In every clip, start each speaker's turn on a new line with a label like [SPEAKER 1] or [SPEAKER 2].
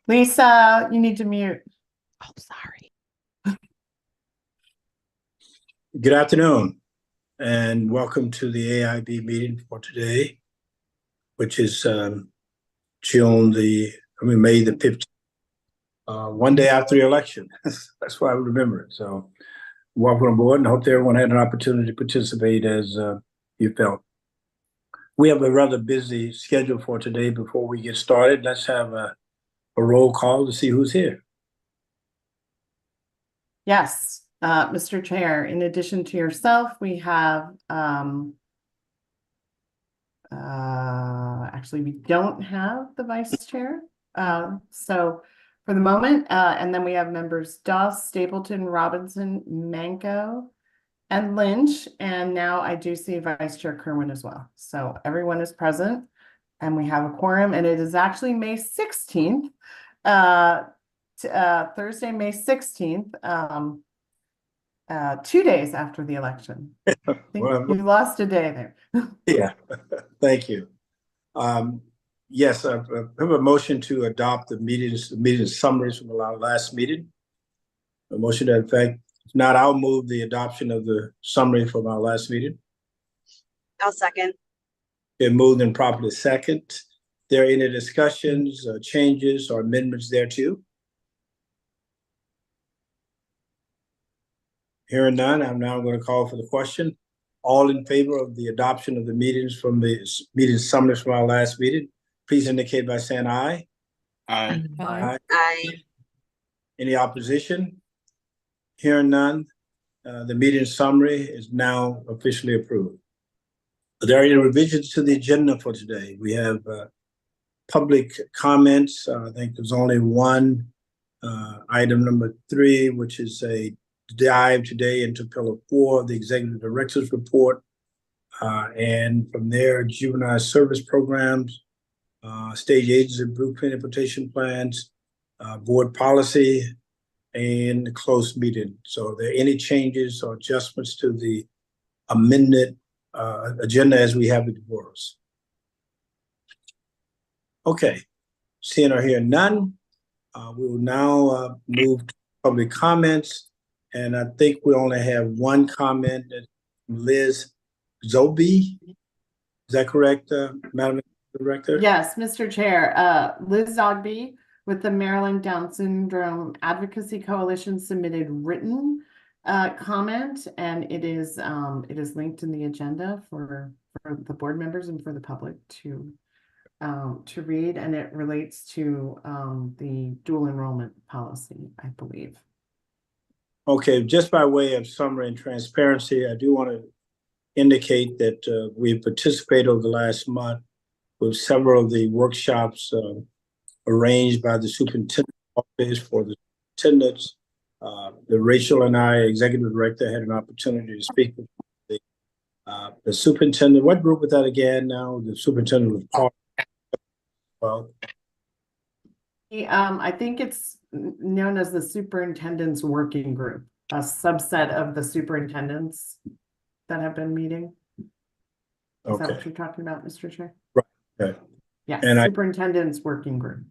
[SPEAKER 1] Lisa, you need to mute.
[SPEAKER 2] Oh, sorry.
[SPEAKER 3] Good afternoon, and welcome to the AIB meeting for today, which is May the 15th, one day after the election. That's why I remember it. So welcome aboard, and I hope everyone had an opportunity to participate as you felt. We have a rather busy schedule for today. Before we get started, let's have a roll call to see who's here.
[SPEAKER 1] Yes, Mr. Chair, in addition to yourself, we have, actually, we don't have the vice chair. So for the moment, and then we have members Doss, Stapleton, Robinson, Manco, and Lynch. And now I do see Vice Chair Kerwin as well. So everyone is present and we have a quorum, and it is actually May 16th, Thursday, May 16th, 2 days after the election. I think you lost a day there.
[SPEAKER 3] Yeah, thank you. Yes, I have a motion to adopt the meeting summaries from our last meeting. A motion to that effect. If not, I'll move the adoption of the summary from our last meeting.
[SPEAKER 4] I'll second.
[SPEAKER 3] Been moved and properly second. There any discussions, changes, or amendments thereto? Hearing none, I'm now going to call for the question. All in favor of the adoption of the meetings from the meeting summaries from our last meeting, please indicate by saying aye.
[SPEAKER 2] Aye.
[SPEAKER 4] Aye. Aye.
[SPEAKER 3] Any opposition? Hearing none, the meeting summary is now officially approved. Are there any revisions to the agenda for today? We have public comments. I think there's only one item number 3, which is a dive today into Pillar 4 of the Executive Director's Report. And from there, juvenile service programs, stage agency blueprint implementation plans, board policy, and the closed meeting. So are there any changes or adjustments to the amended agenda as we have it before us? Okay, seeing or hearing none, we will now move to public comments. And I think we only have one comment that Liz Zobe. Is that correct, Madam Director?
[SPEAKER 1] Yes, Mr. Chair, Liz Zogby with the Maryland Down Syndrome Advocacy Coalition submitted written comment, and it is linked in the agenda for the board members and for the public to read, and it relates to the dual enrollment policy, I believe.
[SPEAKER 3] Okay, just by way of summary and transparency, I do want to indicate that we've participated over the last month with several of the workshops arranged by the superintendent's office for the attendants. Rachel and I, executive director, had an opportunity to speak with the superintendent. What group was that again now? The superintendent was part of. Well,
[SPEAKER 1] I think it's known as the Superintendent's Working Group, a subset of the superintendents that have been meeting. Is that what you're talking about, Mr. Chair?
[SPEAKER 3] Right. Okay.
[SPEAKER 1] Yes,
[SPEAKER 3] and
[SPEAKER 1] Superintendent's Working Group.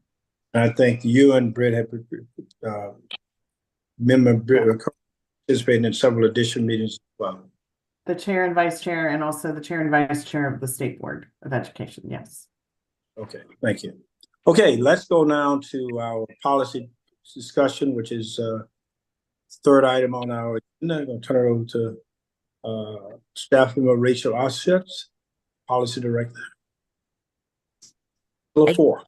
[SPEAKER 3] I think you and Britt have participated in several additional meetings as well.
[SPEAKER 1] The chair and vice chair, and also the chair and vice chair of the State Board of Education. Yes. Okay,
[SPEAKER 3] thank you. Okay, let's go now to our policy discussion, which is third item on our agenda. I'm going to turn it over to staff member Rachel Oshutz, policy director. Pillar 4.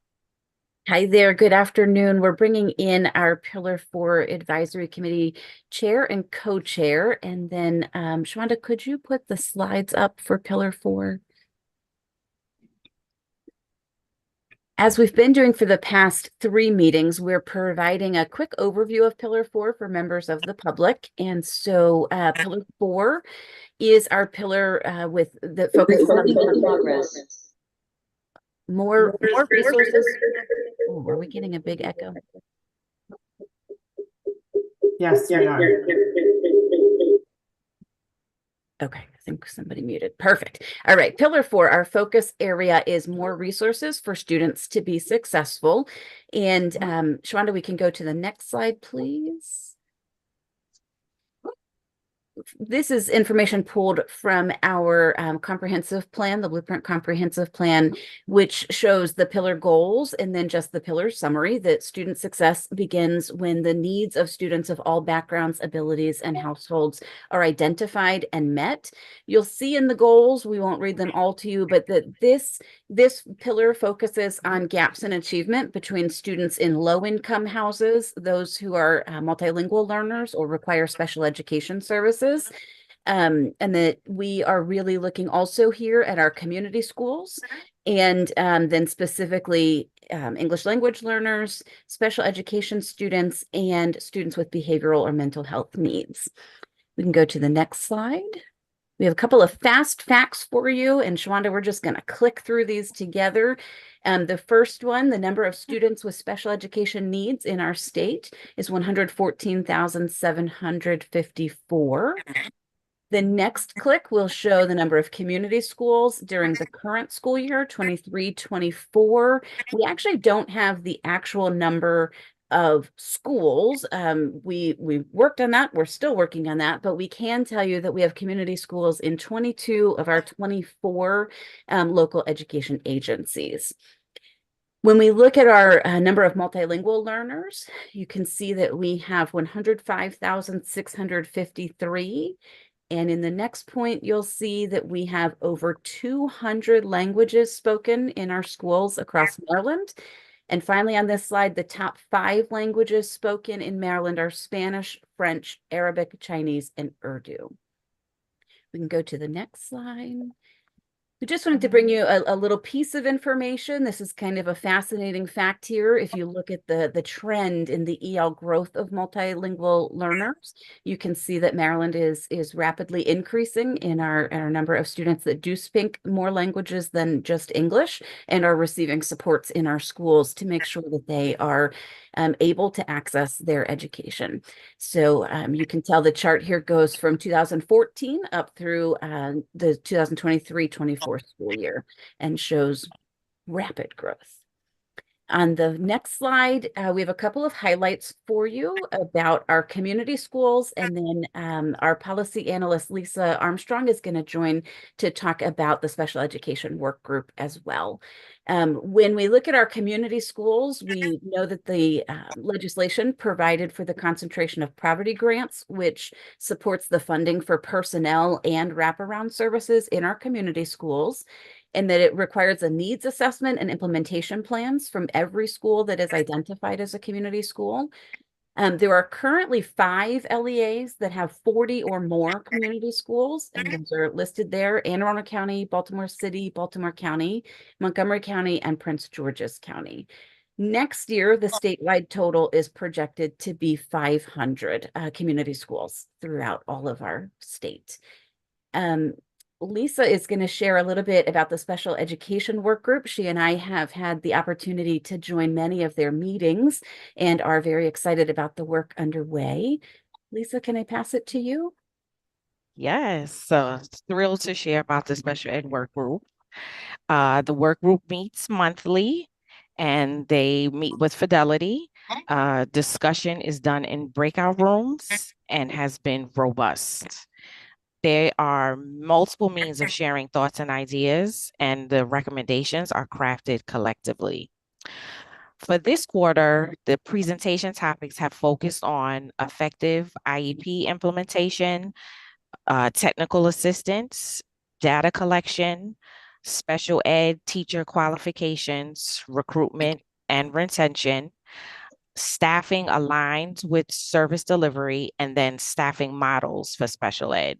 [SPEAKER 2] Hi there. Good afternoon. We're bringing in our Pillar 4 Advisory Committee chair and co-chair. And then, Shawanda, could you put the slides up for Pillar 4? As we've been doing for the past 3 meetings, we're providing a quick overview of Pillar 4 for members of the public. And so Pillar 4 is our pillar with the focus on progress. More resources. Oh, are we getting a big echo?
[SPEAKER 1] Yes, we are.
[SPEAKER 2] Okay, I think somebody muted. Perfect. All right, pillar 4, our focus area is more resources for students to be successful. And Shawanda, we can go to the next slide, please. This is information pulled from our comprehensive plan, the Blueprint Comprehensive Plan, which shows the pillar goals and then just the pillar summary that student success begins when the needs of students of all backgrounds, abilities, and households are identified and met. You'll see in the goals, we won't read them all to you, but that this pillar focuses on gaps in achievement between students in low-income houses, those who are multilingual learners or require special education services. And that we are really looking also here at our community schools and then specifically English language learners, special education students, and students with behavioral or mental health needs. We can go to the next slide. We have a couple of fast facts for you, and Shawanda, we're just going to click through these together. The first one, the number of students with special education needs in our state is 114,754. The next click will show the number of community schools during the current school year, 23-24. We actually don't have the actual number of schools. We worked on that. We're still working on that, but we can tell you that we have community schools in 22 of our 24 local education agencies. When we look at our number of multilingual learners, you can see that we have 105,653. And in the next point, you'll see that we have over 200 languages spoken in our schools across Maryland. And finally, on this slide, the top 5 languages spoken in Maryland are Spanish, French, Arabic, Chinese, and Urdu. We can go to the next slide. We just wanted to bring you a little piece of information. This is kind of a fascinating fact here. If you look at the trend in the EL growth of multilingual learners, you can see that Maryland is rapidly increasing in our number of students that do speak more languages than just English and are receiving supports in our schools to make sure that they are able to access their education. So you can tell the chart here goes from 2014 up through the 2023-24 school year and shows rapid growth. On the next slide, we have a couple of highlights for you about our community schools, and then our policy analyst, Lisa Armstrong, is going to join to talk about the special education work group as well. When we look at our community schools, we know that the legislation provided for the concentration of poverty grants, which supports the funding for personnel and wraparound services in our community schools, and that it requires a needs assessment and implementation plans from every school that is identified as a community school. There are currently 5 LEAs that have 40 or more community schools, and those are listed there: Anne Arundel County, Baltimore City, Baltimore County, Montgomery County, and Prince George's County. Next year, the statewide total is projected to be 500 community schools throughout all of our state. Lisa is going to share a little bit about the special education work group. She and I have had the opportunity to join many of their meetings and are very excited about the work underway. Lisa, can I pass it to you?
[SPEAKER 5] Yes, so thrilled to share about the special ed work group. The work group meets monthly and they meet with Fidelity. Discussion is done in breakout rooms and has been robust. There are multiple means of sharing thoughts and ideas, and the recommendations are crafted collectively. For this quarter, the presentation topics have focused on effective IEP implementation, technical assistance, data collection, special ed teacher qualifications, recruitment and retention, staffing aligned with service delivery, and then staffing models for special ed.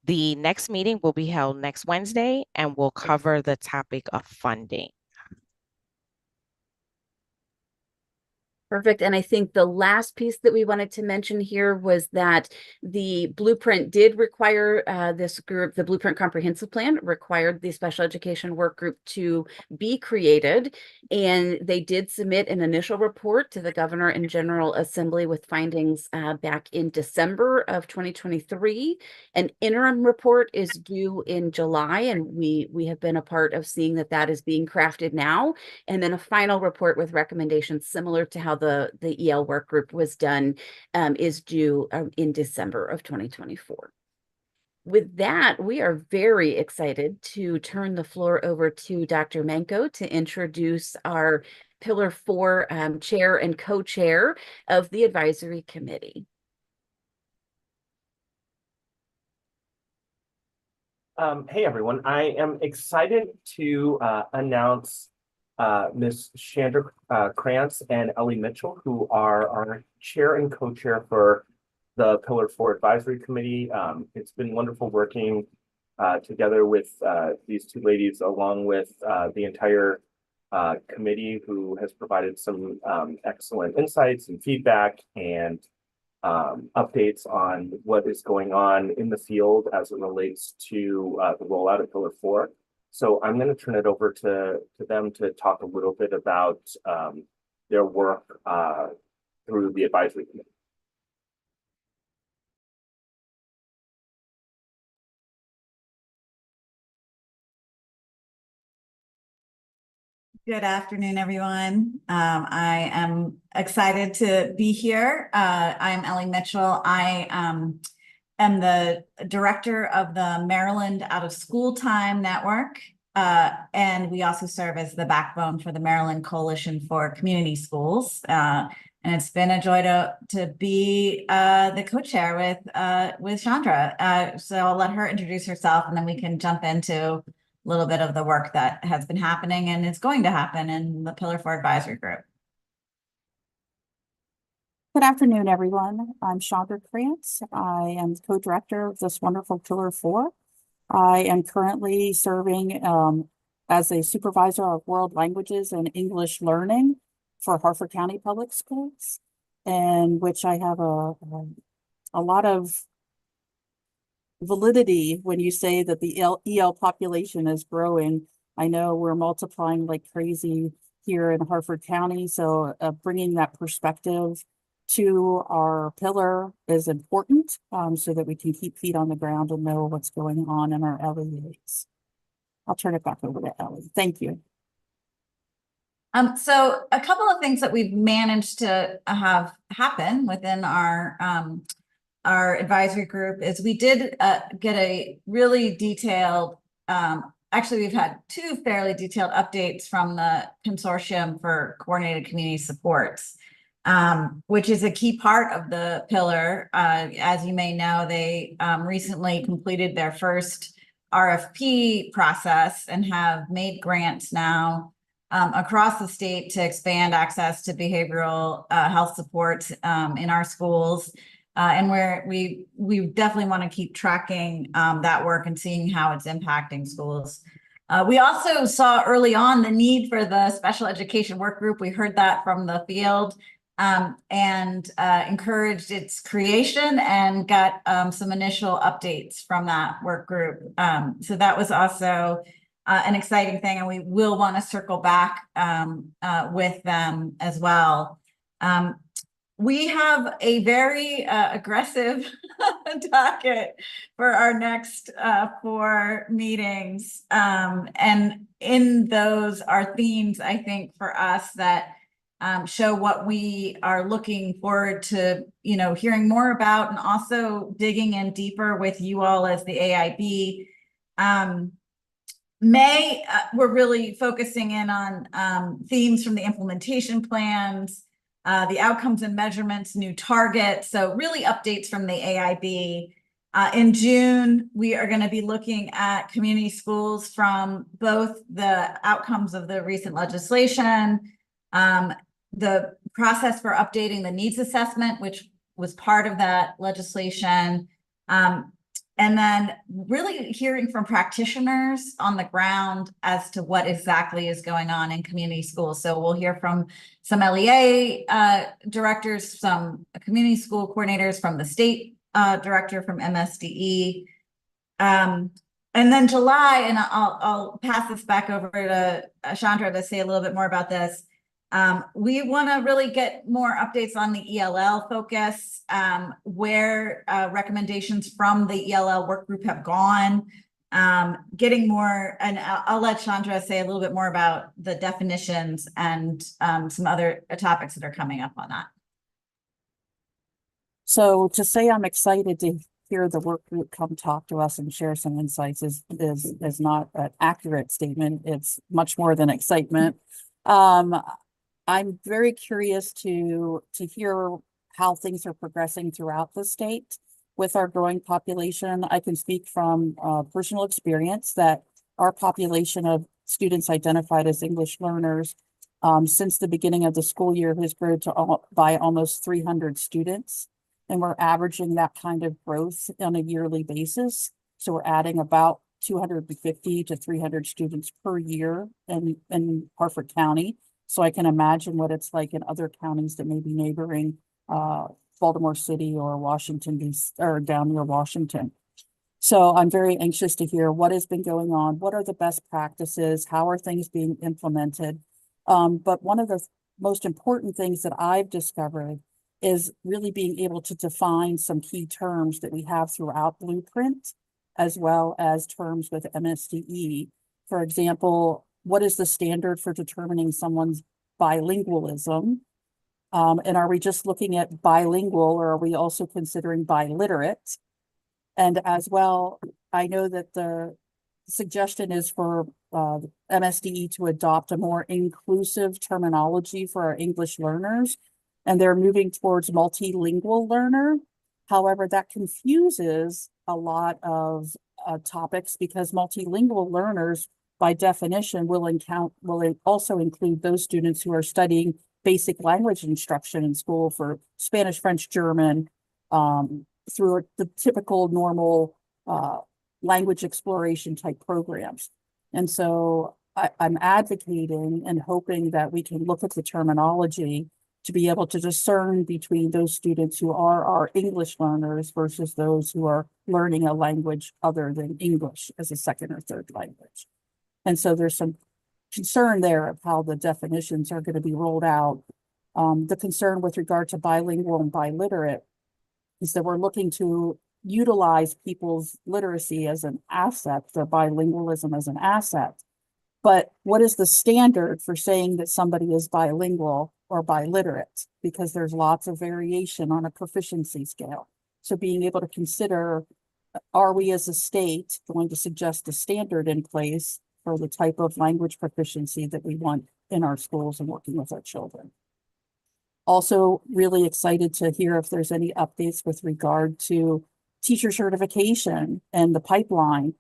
[SPEAKER 5] The next meeting will be held next Wednesday and will cover the topic of funding.
[SPEAKER 2] Perfect. And I think the last piece that we wanted to mention here was that the blueprint did require this group, the Blueprint Comprehensive Plan required the special education work group to be created. And they did submit an initial report to the Governor and General Assembly with findings back in December of 2023. An interim report is due in July, and we have been a part of seeing that that is being crafted now. And then a final report with recommendations similar to how the EL work group was done is due in December of 2024. With that, we are very excited to turn the floor over to Dr. Manko to introduce our Pillar 4 chair and co-chair of the advisory committee.
[SPEAKER 6] Hey everyone, I am excited to announce Ms. Chandra Krantz and Ellie Mitchell, who are our chair and co-chair for the Pillar 4 Advisory Committee. It's been wonderful working together with these two ladies, along with the entire committee, who has provided some excellent insights and feedback and updates on what is going on in the field as it relates to the rollout of Pillar 4. So I'm going to turn it over to them to talk a little bit about their work through the advisory committee.
[SPEAKER 7] Good afternoon, everyone. I am excited to be here. I'm Ellie Mitchell. I am the director of the Maryland Out of School Time Network. And we also serve as the backbone for the Maryland Coalition for Community Schools. And it's been a joy to be the co-chair with Chandra. So I'll let her introduce herself, and then we can jump into a little bit of the work that has been happening and is going to happen in the Pillar 4 Advisory Group.
[SPEAKER 8] Good afternoon, everyone. I'm Chandra Krantz. I am co-director of this wonderful Pillar 4. I am currently serving as a supervisor of world languages and English learning for Harford County Public Schools, in which I have a lot of validity when you say that the EL population is growing. I know we're multiplying like crazy here in Harford County, so bringing that perspective to our pillar is important, so that we can keep feet on the ground and know what's going on in our LEAs. I'll turn it back over to Ellie. Thank you.
[SPEAKER 7] So a couple of things that we've managed to have happen within our advisory group is we did get a really detailed, actually we've had two fairly detailed updates from the Consortium for Coordinated Community Supports, which is a key part of the pillar. As you may know, they recently completed their first RFP process and have made grants now across the state to expand access to behavioral health supports in our schools. And we definitely want to keep tracking that work and seeing how it's impacting schools. We also saw early on the need for the special education work group. We heard that from the field and encouraged its creation and got some initial updates from that work group. So that was also an exciting thing, and we will want to circle back with them as well. We have a very aggressive docket for our next 4 meetings. And in those are themes, I think, for us that show what we are looking forward to, hearing more about, and also digging in deeper with you all as the AIB. We're really focusing in on themes from the implementation plans, the outcomes and measurements, new targets. So really updates from the AIB. In June, we are going to be looking at community schools from both the outcomes of the recent legislation, the process for updating the needs assessment, which was part of that legislation, And then really hearing from practitioners on the ground as to what exactly is going on in community schools. So we'll hear from some LEA directors, some community school coordinators, from the state director from MSDE. And then July, and I'll pass this back over to Chandra to say a little bit more about this. We want to really get more updates on the ELL focus, where recommendations from the ELL work group have gone, getting more, and I'll let Chandra say a little bit more about the definitions and some other topics that are coming up on that.
[SPEAKER 8] So to say I'm excited to hear the work group come talk to us and share some insights is not an accurate statement. It's much more than excitement. I'm very curious to hear how things are progressing throughout the state with our growing population. I can speak from personal experience that our population of students identified as English learners since the beginning of the school year has grown by almost 300 students. And we're averaging that kind of growth on a yearly basis. So we're adding about 250 to 300 students per year in Harford County. So I can imagine what it's like in other counties that may be neighboring Baltimore City or Washington, D.C., or down near Washington. So I'm very anxious to hear what has been going on. What are the best practices? How are things being implemented? But one of the most important things that I've discovered is really being able to define some key terms that we have throughout Blueprint, as well as terms with MSDE. For example, what is the standard for determining someone's bilingualism? And are we just looking at bilingual, or are we also considering biliterate? And as well, I know that the suggestion is for MSDE to adopt a more inclusive terminology for our English learners, and they're moving towards multilingual learner. However, that confuses a lot of topics, because multilingual learners, by definition, will also include those students who are studying basic language instruction in school for Spanish, French, German, through the typical normal language exploration type programs. And so I'm advocating and hoping that we can look at the terminology to be able to discern between those students who are our English learners versus those who are learning a language other than English as a second or third language. And so there's some concern there of how the definitions are going to be rolled out. The concern with regard to bilingual and biliterate is that we're looking to utilize people's literacy as an asset, their bilingualism as an asset. But what is the standard for saying that somebody is bilingual or biliterate? Because there's lots of variation on a proficiency scale. So being able to consider, are we as a state going to suggest a standard in place for the type of language proficiency that we want in our schools and working with our children? Also really excited to hear if there's any updates with regard to teacher certification and the pipeline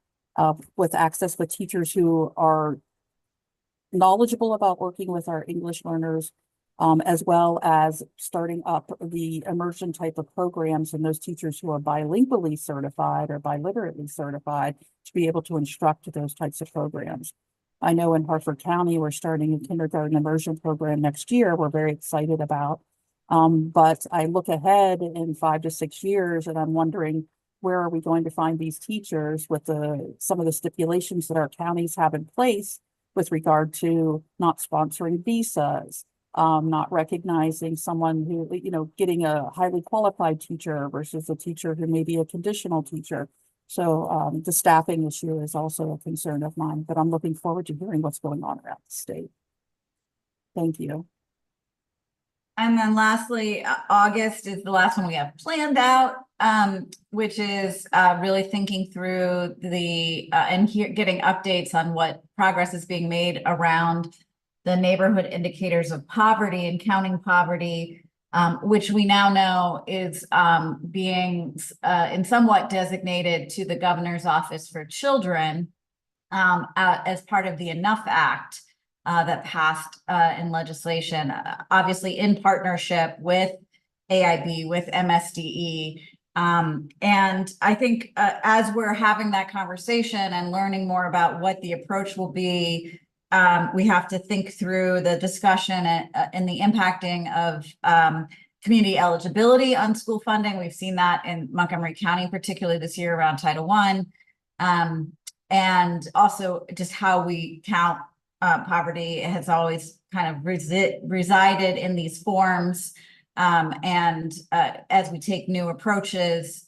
[SPEAKER 8] with access with teachers who are knowledgeable about working with our English learners, as well as starting up the immersion type of programs and those teachers who are bilingually certified or biliterately certified to be able to instruct those types of programs. I know in Harford County, we're starting a kindergarten immersion program next year. We're very excited about. But I look ahead in 5 to 6 years and I'm wondering, where are we going to find these teachers with some of the stipulations that our counties have in place with regard to not sponsoring visas, not recognizing someone who, getting a highly qualified teacher versus a teacher who may be a conditional teacher. So the staffing issue is also a concern of mine, but I'm looking forward to hearing what's going on around the state. Thank you.
[SPEAKER 7] And then lastly, August is the last one we have planned out, which is really thinking through and getting updates on what progress is being made around the neighborhood indicators of poverty and counting poverty, which we now know is being in somewhat designated to the Governor's Office for Children as part of the Enough Act. That passed in legislation, obviously in partnership with AIB, with MSDE, And I think as we're having that conversation and learning more about what the approach will be, we have to think through the discussion and the impacting of community eligibility on school funding. We've seen that in Montgomery County, particularly this year around Title I. And also just how we count poverty has always kind of resided in these forms. And as we take new approaches,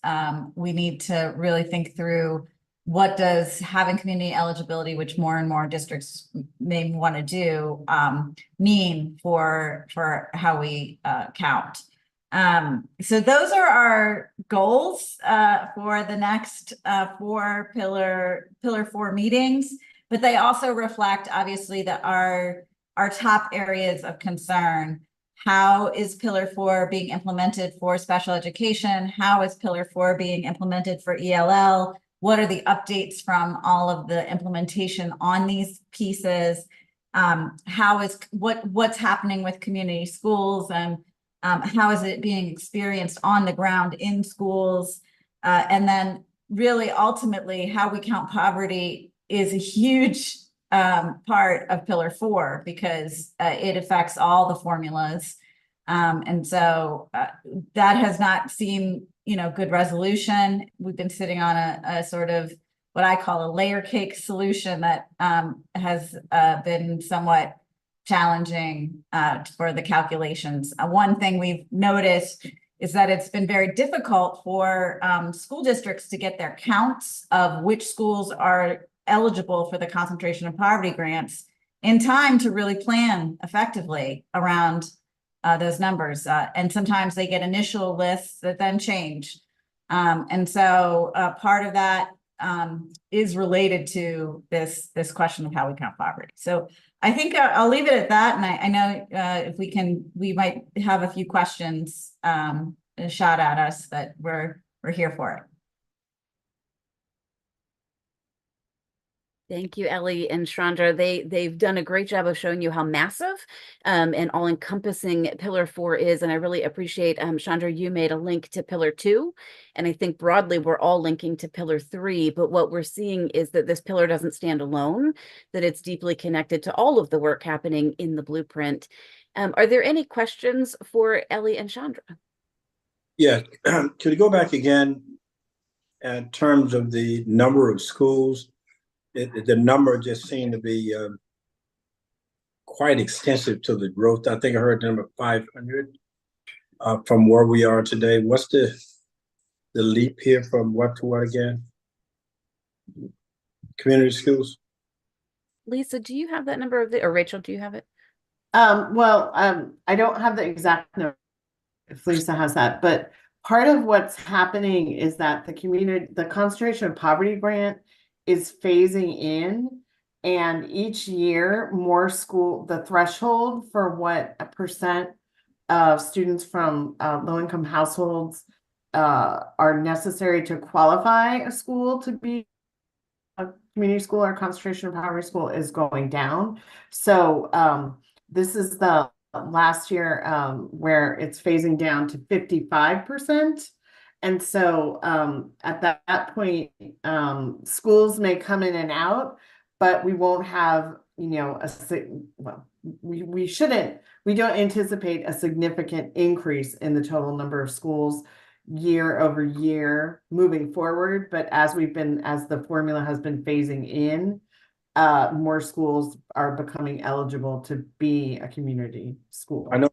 [SPEAKER 7] we need to really think through what does having community eligibility, which more and more districts may want to do, mean for how we count. So those are our goals for the next 4 pillar 4 meetings, but they also reflect obviously that our top areas of concern. How is Pillar 4 being implemented for special education? How is Pillar 4 being implemented for ELL? What are the updates from all of the implementation on these pieces? What's happening with community schools, and how is it being experienced on the ground in schools? And then really ultimately how we count poverty is a huge part of Pillar 4 because it affects all the formulas. And so that has not seen, good resolution. We've been sitting on a sort of what I call a layer cake solution that has been somewhat challenging for the calculations. One thing we've noticed is that it's been very difficult for school districts to get their counts of which schools are eligible for the concentration of poverty grants in time to really plan effectively around those numbers. And sometimes they get initial lists that then change. And so part of that is related to this question of how we count poverty. So I think I'll leave it at that. And I know if we might have a few questions shot at us, that we're here for it.
[SPEAKER 2] Thank you, Ellie and Chandra. They've done a great job of showing you how massive and all-encompassing Pillar 4 is. And I really appreciate, Chandra, you made a link to Pillar 2. And I think broadly, we're all linking to Pillar 3. But what we're seeing is that this pillar doesn't stand alone, that it's deeply connected to all of the work happening in the blueprint. Are there any questions for Ellie and Chandra?
[SPEAKER 3] Yeah, could you go back again in terms of the number of schools? The number just seemed to be quite extensive to the growth. I think I heard the number 500 from where we are today. What's the leap here from what to what again? Community schools?
[SPEAKER 2] Lisa, do you have that number or Rachel, do you have it?
[SPEAKER 1] I don't have the exact number if Lisa has that, but part of what's happening is that the concentration of poverty grant is phasing in, and each year the threshold for what a percent of students from low-income households are necessary to qualify a school to be a community school or concentration of poverty school is going down. So this is the last year where it's phasing down to 55%. And so at that point, schools may come in and out, but we won't have, we don't anticipate a significant increase in the total number of schools year over year moving forward. But as the formula has been phasing in, more schools are becoming eligible to be a community school.
[SPEAKER 3] I know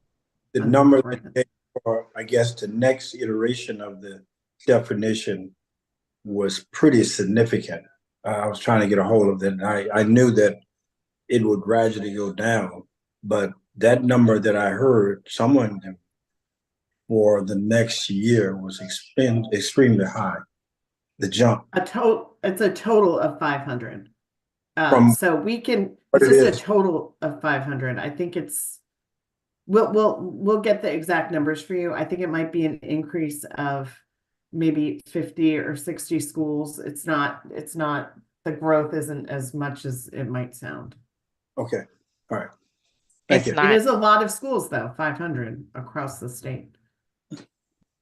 [SPEAKER 3] the number for, I guess, the next iteration of the definition was pretty significant. I was trying to get a hold of it, and I knew that it would gradually go down, but that number that I heard someone for the next year was extremely high. The jump.
[SPEAKER 1] It's a total of 500. So it's just a total of 500. I think we'll get the exact numbers for you. I think it might be an increase of maybe 50 or 60 schools. It's not, the growth isn't as much as it might sound.
[SPEAKER 3] Okay. All right. Thank you.
[SPEAKER 1] It is a lot of schools though, 500 across the state.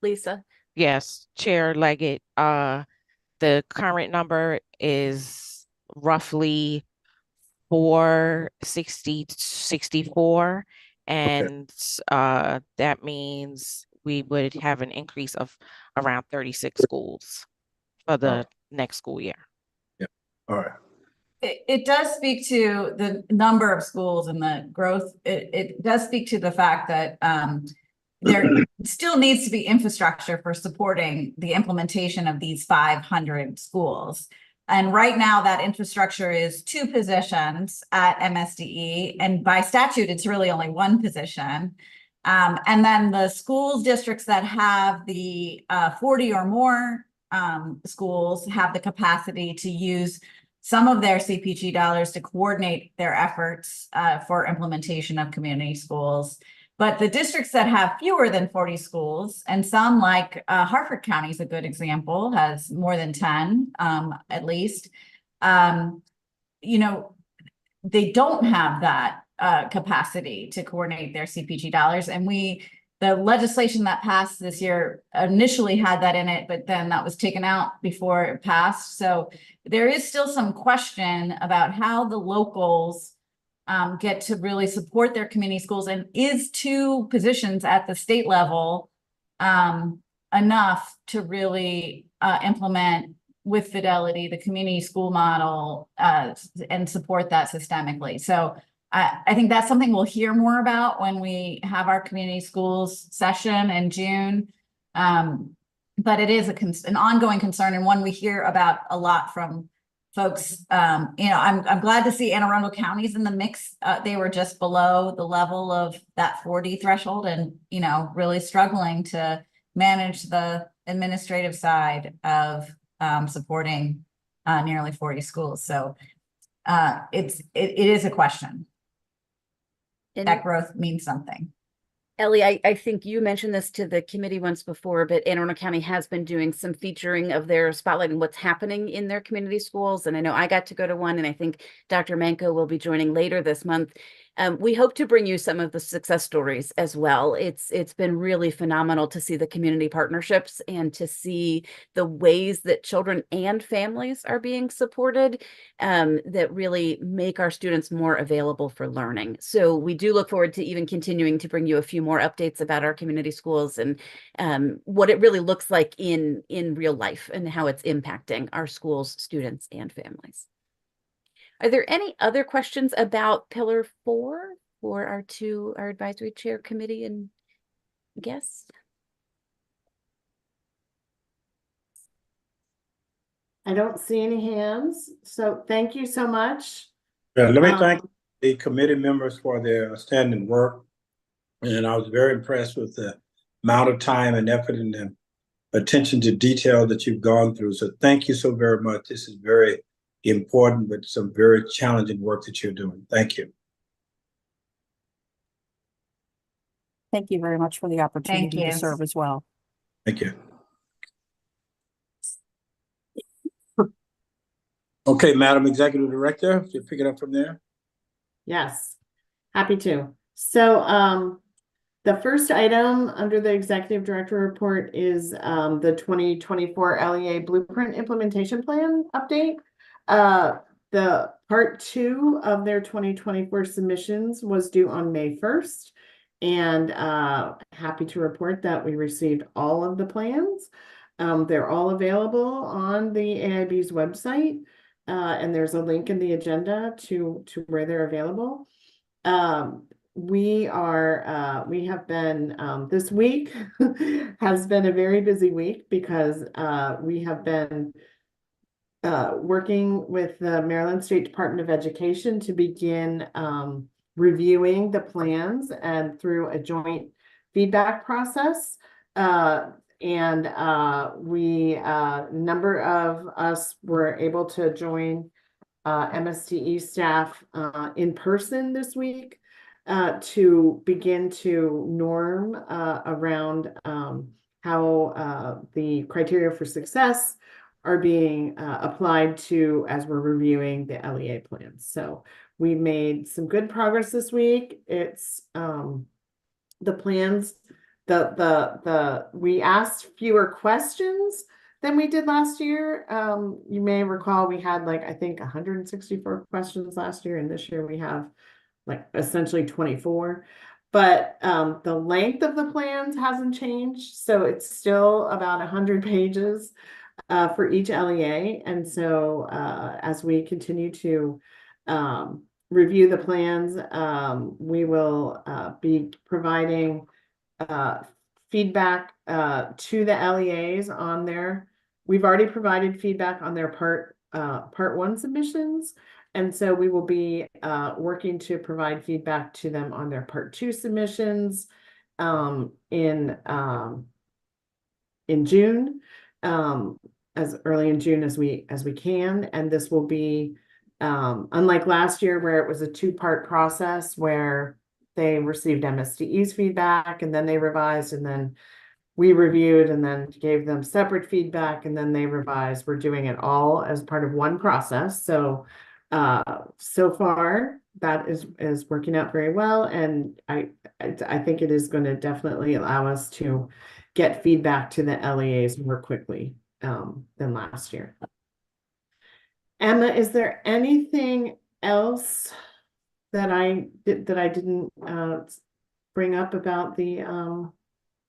[SPEAKER 2] Lisa?
[SPEAKER 5] Yes, Chair Leggett, the current number is roughly 464, and that means we would have an increase of around 36 schools for the next school year.
[SPEAKER 3] Yeah. All right.
[SPEAKER 7] It does speak to the number of schools and the growth. It does speak to the fact that there still needs to be infrastructure for supporting the implementation of these 500 schools. And right now that infrastructure is 2 positions at MSDE, and by statute, it's really only 1 position. And then the schools districts that have the 40 or more schools have the capacity to use some of their CPG dollars to coordinate their efforts for implementation of community schools. But the districts that have fewer than 40 schools, and some like Harford County is a good example, has more than 10 at least, you know, they don't have that capacity to coordinate their CPG dollars. And the legislation that passed this year initially had that in it, but then that was taken out before it passed. So there is still some question about how the locals get to really support their community schools, and is 2 positions at the state level enough to really implement with fidelity the community school model and support that systemically. So I think that's something we'll hear more about when we have our community schools session in June. But it is an ongoing concern, and one we hear about a lot from folks. You know, I'm glad to see Anne Arundel County's in the mix. They were just below the level of that 40 threshold, and, you know, really struggling to manage the administrative side of supporting nearly 40 schools. So it is a question.
[SPEAKER 2] And
[SPEAKER 7] That growth means something.
[SPEAKER 2] Ellie, I think you mentioned this to the committee once before, but Anne Arundel County has been doing some featuring of their spotlighting what's happening in their community schools. And I know I got to go to one, and I think Dr. Manko will be joining later this month. We hope to bring you some of the success stories as well. It's been really phenomenal to see the community partnerships and to see the ways that children and families are being supported that really make our students more available for learning. So we do look forward to even continuing to bring you a few more updates about our community schools and what it really looks like in real life and how it's impacting our schools, students, and families. Are there any other questions about Pillar 4 for our advisory chair committee and guests?
[SPEAKER 1] I don't see any hands, so thank you so much.
[SPEAKER 3] Yeah, let me thank the committee members for their outstanding work. And I was very impressed with the amount of time and effort and the attention to detail that you've gone through. So thank you so very much. This is very important, but some very challenging work that you're doing. Thank you.
[SPEAKER 8] Thank you very much for the opportunity to serve as well.
[SPEAKER 3] Thank you. Okay, Madam Executive Director, if you pick it up from there.
[SPEAKER 1] Yes, happy to. So the first item under the Executive Director report is the 2024 LEA Blueprint Implementation Plan update. The part 2 of their 2024 submissions was due on May 1st. And happy to report that we received all of the plans. They're all available on the AIB's website. And there's a link in the agenda to where they're available. We have been, this week has been a very busy week because we have been working with the Maryland State Department of Education to begin reviewing the plans and through a joint feedback process. Number of us were able to join MSTE staff in person this week to begin to norm around how the criteria for success are being applied to as we're reviewing the LEA plans. So we made some good progress this week. It's the plans we asked fewer questions than we did last year. You may recall we had like, I think 164 questions last year, and this year we have like essentially 24. But the length of the plans hasn't changed, so it's still about 100 pages for each LEA. And so as we continue to review the plans, we will be providing feedback to the LEAs on their. We've already provided feedback on their part 1 submissions, and so we will be working to provide feedback to them on their part 2 submissions in June, as early in June as we can. And this will be unlike last year where it was a 2-part process where they received MSDE's feedback and then they revised, and then we reviewed and then gave them separate feedback and then they revised. We're doing it all as part of one process. So so far that is working out very well, and I think it is going to definitely allow us to get feedback to the LEAs more quickly than last year. Emma, is there anything else that I didn't bring up about the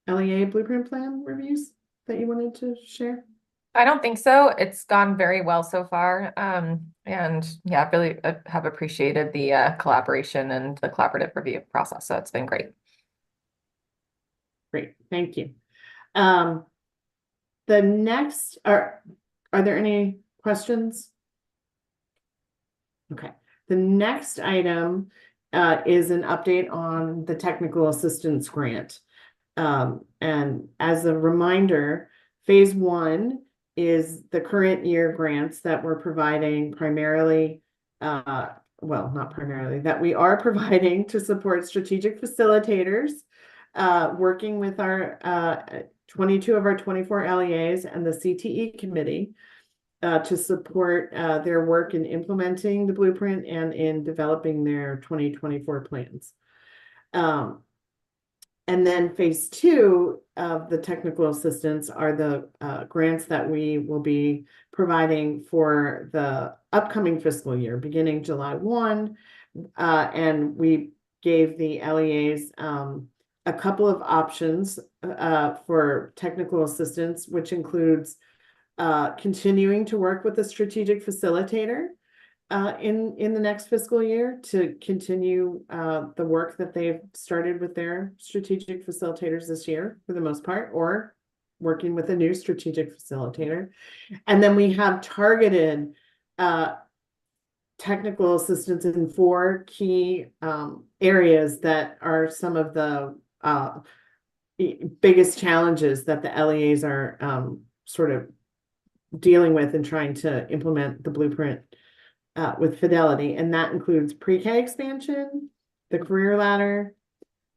[SPEAKER 1] LEA blueprint plan reviews that you wanted to share?
[SPEAKER 9] I don't think so. It's gone very well so far. And yeah, really have appreciated the collaboration and the collaborative review process. So it's been great.
[SPEAKER 1] Great, thank you. The next, are there any questions? Okay, the next item is an update on the technical assistance grant. And as a reminder, phase 1 is the current year grants that we're providing primarily, well, not primarily, that we are providing to support strategic facilitators, working with our 22 of our 24 LEAs and the CTE committee to support their work in implementing the blueprint and in developing their 2024 plans. And then phase 2 of the technical assistance are the grants that we will be providing for the upcoming fiscal year, beginning July 1. And we gave the LEAs a couple of options for technical assistance, which includes continuing to work with a strategic facilitator in the next fiscal year to continue the work that they've started with their strategic facilitators this year for the most part, or working with a new strategic facilitator. And then we have targeted technical assistance in 4 key areas that are some of the biggest challenges that the LEAs are sort of dealing with and trying to implement the blueprint with fidelity. And that includes pre-K expansion, the career ladder,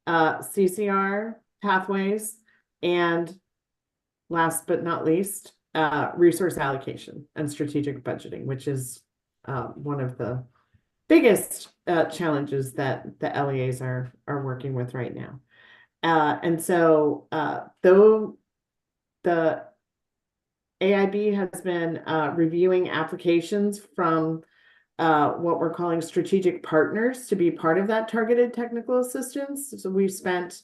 [SPEAKER 1] CCR pathways, and last but not least, resource allocation and strategic budgeting, which is one of the biggest challenges that the LEAs are working with right now. And so though the AIB has been reviewing applications from what we're calling strategic partners to be part of that targeted technical assistance. So we've spent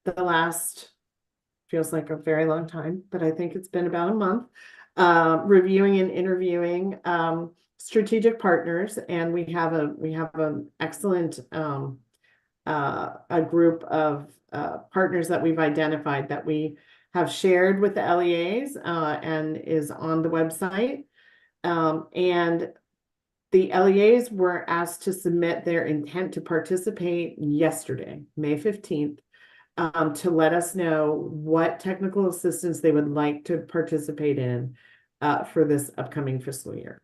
[SPEAKER 1] the last, feels like a very long time, but I think it's been about a month, reviewing and interviewing strategic partners. And we have an excellent a group of partners that we've identified that we have shared with the LEAs and is on the website. And the LEAs were asked to submit their intent to participate yesterday, May 15th, to let us know what technical assistance they would like to participate in for this upcoming fiscal year.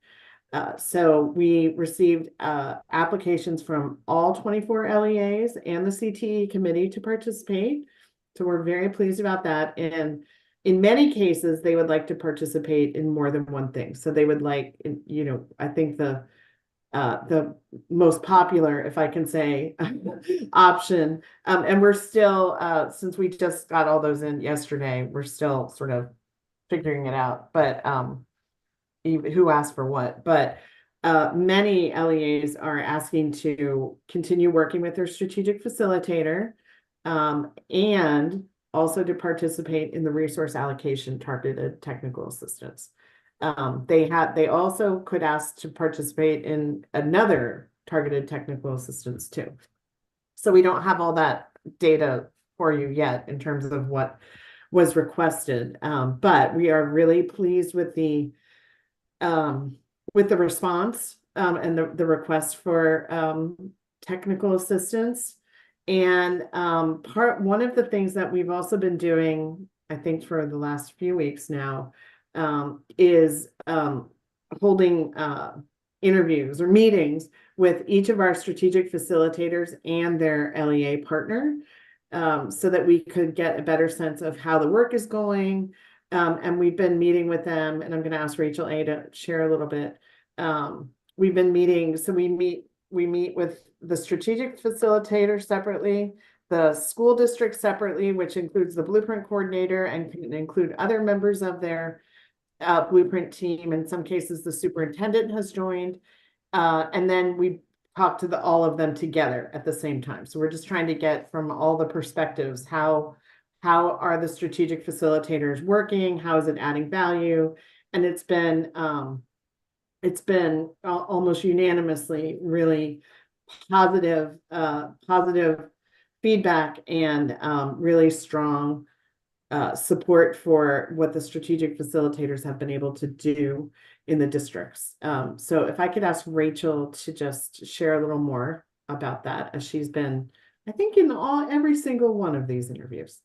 [SPEAKER 1] So we received applications from all 24 LEAs and the CTE committee to participate. So we're very pleased about that. And in many cases, they would like to participate in more than one thing. So they would like, you know, I think the the most popular, if I can say, option. And we're still, since we just got all those in yesterday, we're still sort of figuring it out, but who asked for what, but many LEAs are asking to continue working with their strategic facilitator, and also to participate in the resource allocation targeted technical assistance. They also could ask to participate in another targeted technical assistance too. So we don't have all that data for you yet in terms of what was requested, but we are really pleased with the response, and the request for technical assistance. And one of the things that we've also been doing, I think for the last few weeks now, is holding interviews or meetings with each of our strategic facilitators and their LEA partner, so that we could get a better sense of how the work is going. And we've been meeting with them, and I'm going to ask Rachel A to share a little bit. We've been meeting, so we meet with the strategic facilitator separately, the school district separately, which includes the blueprint coordinator and can include other members of their blueprint team. In some cases, the superintendent has joined, and then we talk to all of them together at the same time. So we're just trying to get from all the perspectives, how are the strategic facilitators working? How is it adding value? And it's been almost unanimously really positive feedback, and really strong support for what the strategic facilitators have been able to do in the districts. So if I could ask Rachel to just share a little more about that, as she's been, I think, in every single one of these interviews.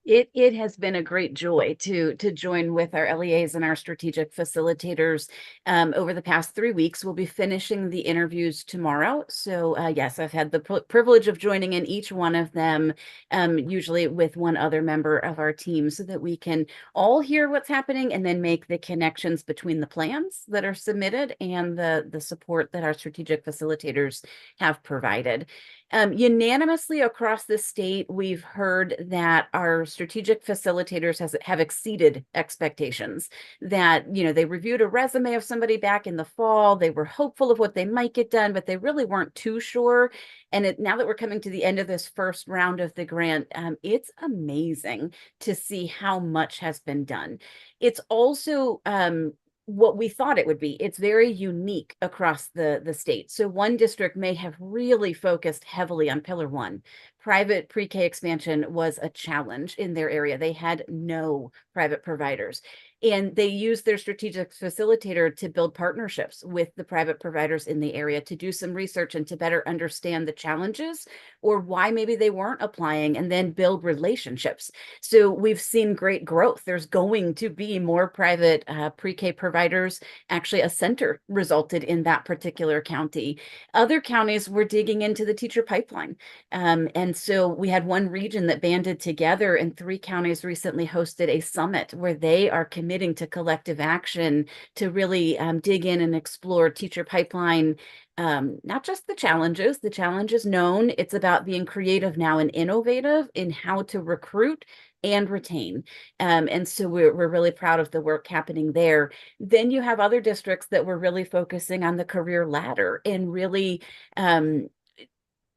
[SPEAKER 2] It has been a great joy to join with our LEAs and our strategic facilitators over the past 3 weeks. We'll be finishing the interviews tomorrow. So yes, I've had the privilege of joining in each one of them, usually with one other member of our team, so that we can all hear what's happening and then make the connections between the plans that are submitted and the support that our strategic facilitators have provided. Unanimously across the state, we've heard that our strategic facilitators have exceeded expectations. That, they reviewed a resume of somebody back in the fall. They were hopeful of what they might get done, but they really weren't too sure. And now that we're coming to the end of this first round of the grant, it's amazing to see how much has been done. It's also what we thought it would be. It's very unique across the state. So one district may have really focused heavily on Pillar 1. Private pre-K expansion was a challenge in their area. They had no private providers. And they used their strategic facilitator to build partnerships with the private providers in the area, to do some research and to better understand the challenges or why maybe they weren't applying, and then build relationships. So we've seen great growth. There's going to be more private pre-K providers. Actually, a center resulted in that particular county. Other counties were digging into the teacher pipeline. And so we had one region that banded together, and 3 counties recently hosted a summit where they are committing to collective action to really dig in and explore teacher pipeline. Not just the challenges known. It's about being creative now and innovative in how to recruit and retain. And so we're really proud of the work happening there. Then you have other districts that were really focusing on the career ladder and really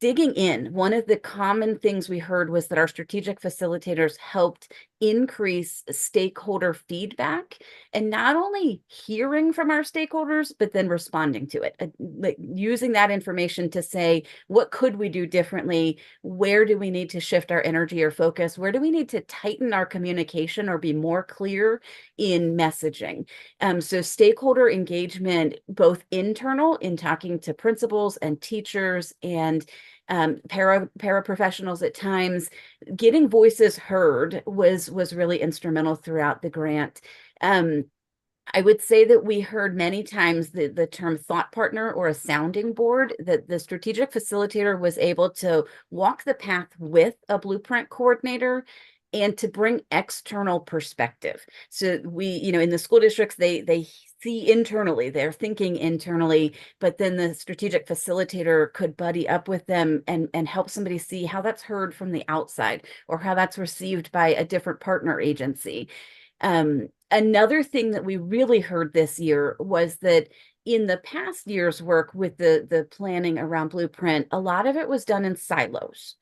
[SPEAKER 2] digging in. One of the common things we heard was that our strategic facilitators helped increase stakeholder feedback, and not only hearing from our stakeholders, but then responding to it, like using that information to say, what could we do differently? Where do we need to shift our energy or focus? Where do we need to tighten our communication or be more clear in messaging? So stakeholder engagement, both internal in talking to principals and teachers and paraprofessionals at times, getting voices heard was really instrumental throughout the grant. I would say that we heard many times the term thought partner or a sounding board, that the strategic facilitator was able to walk the path with a blueprint coordinator and to bring external perspective. So we, in the school districts, they see internally, they're thinking internally, but then the strategic facilitator could buddy up with them and help somebody see how that's heard from the outside or how that's received by a different partner agency. Another thing that we really heard this year was that in the past year's work with the planning around Blueprint, a lot of it was done in silos.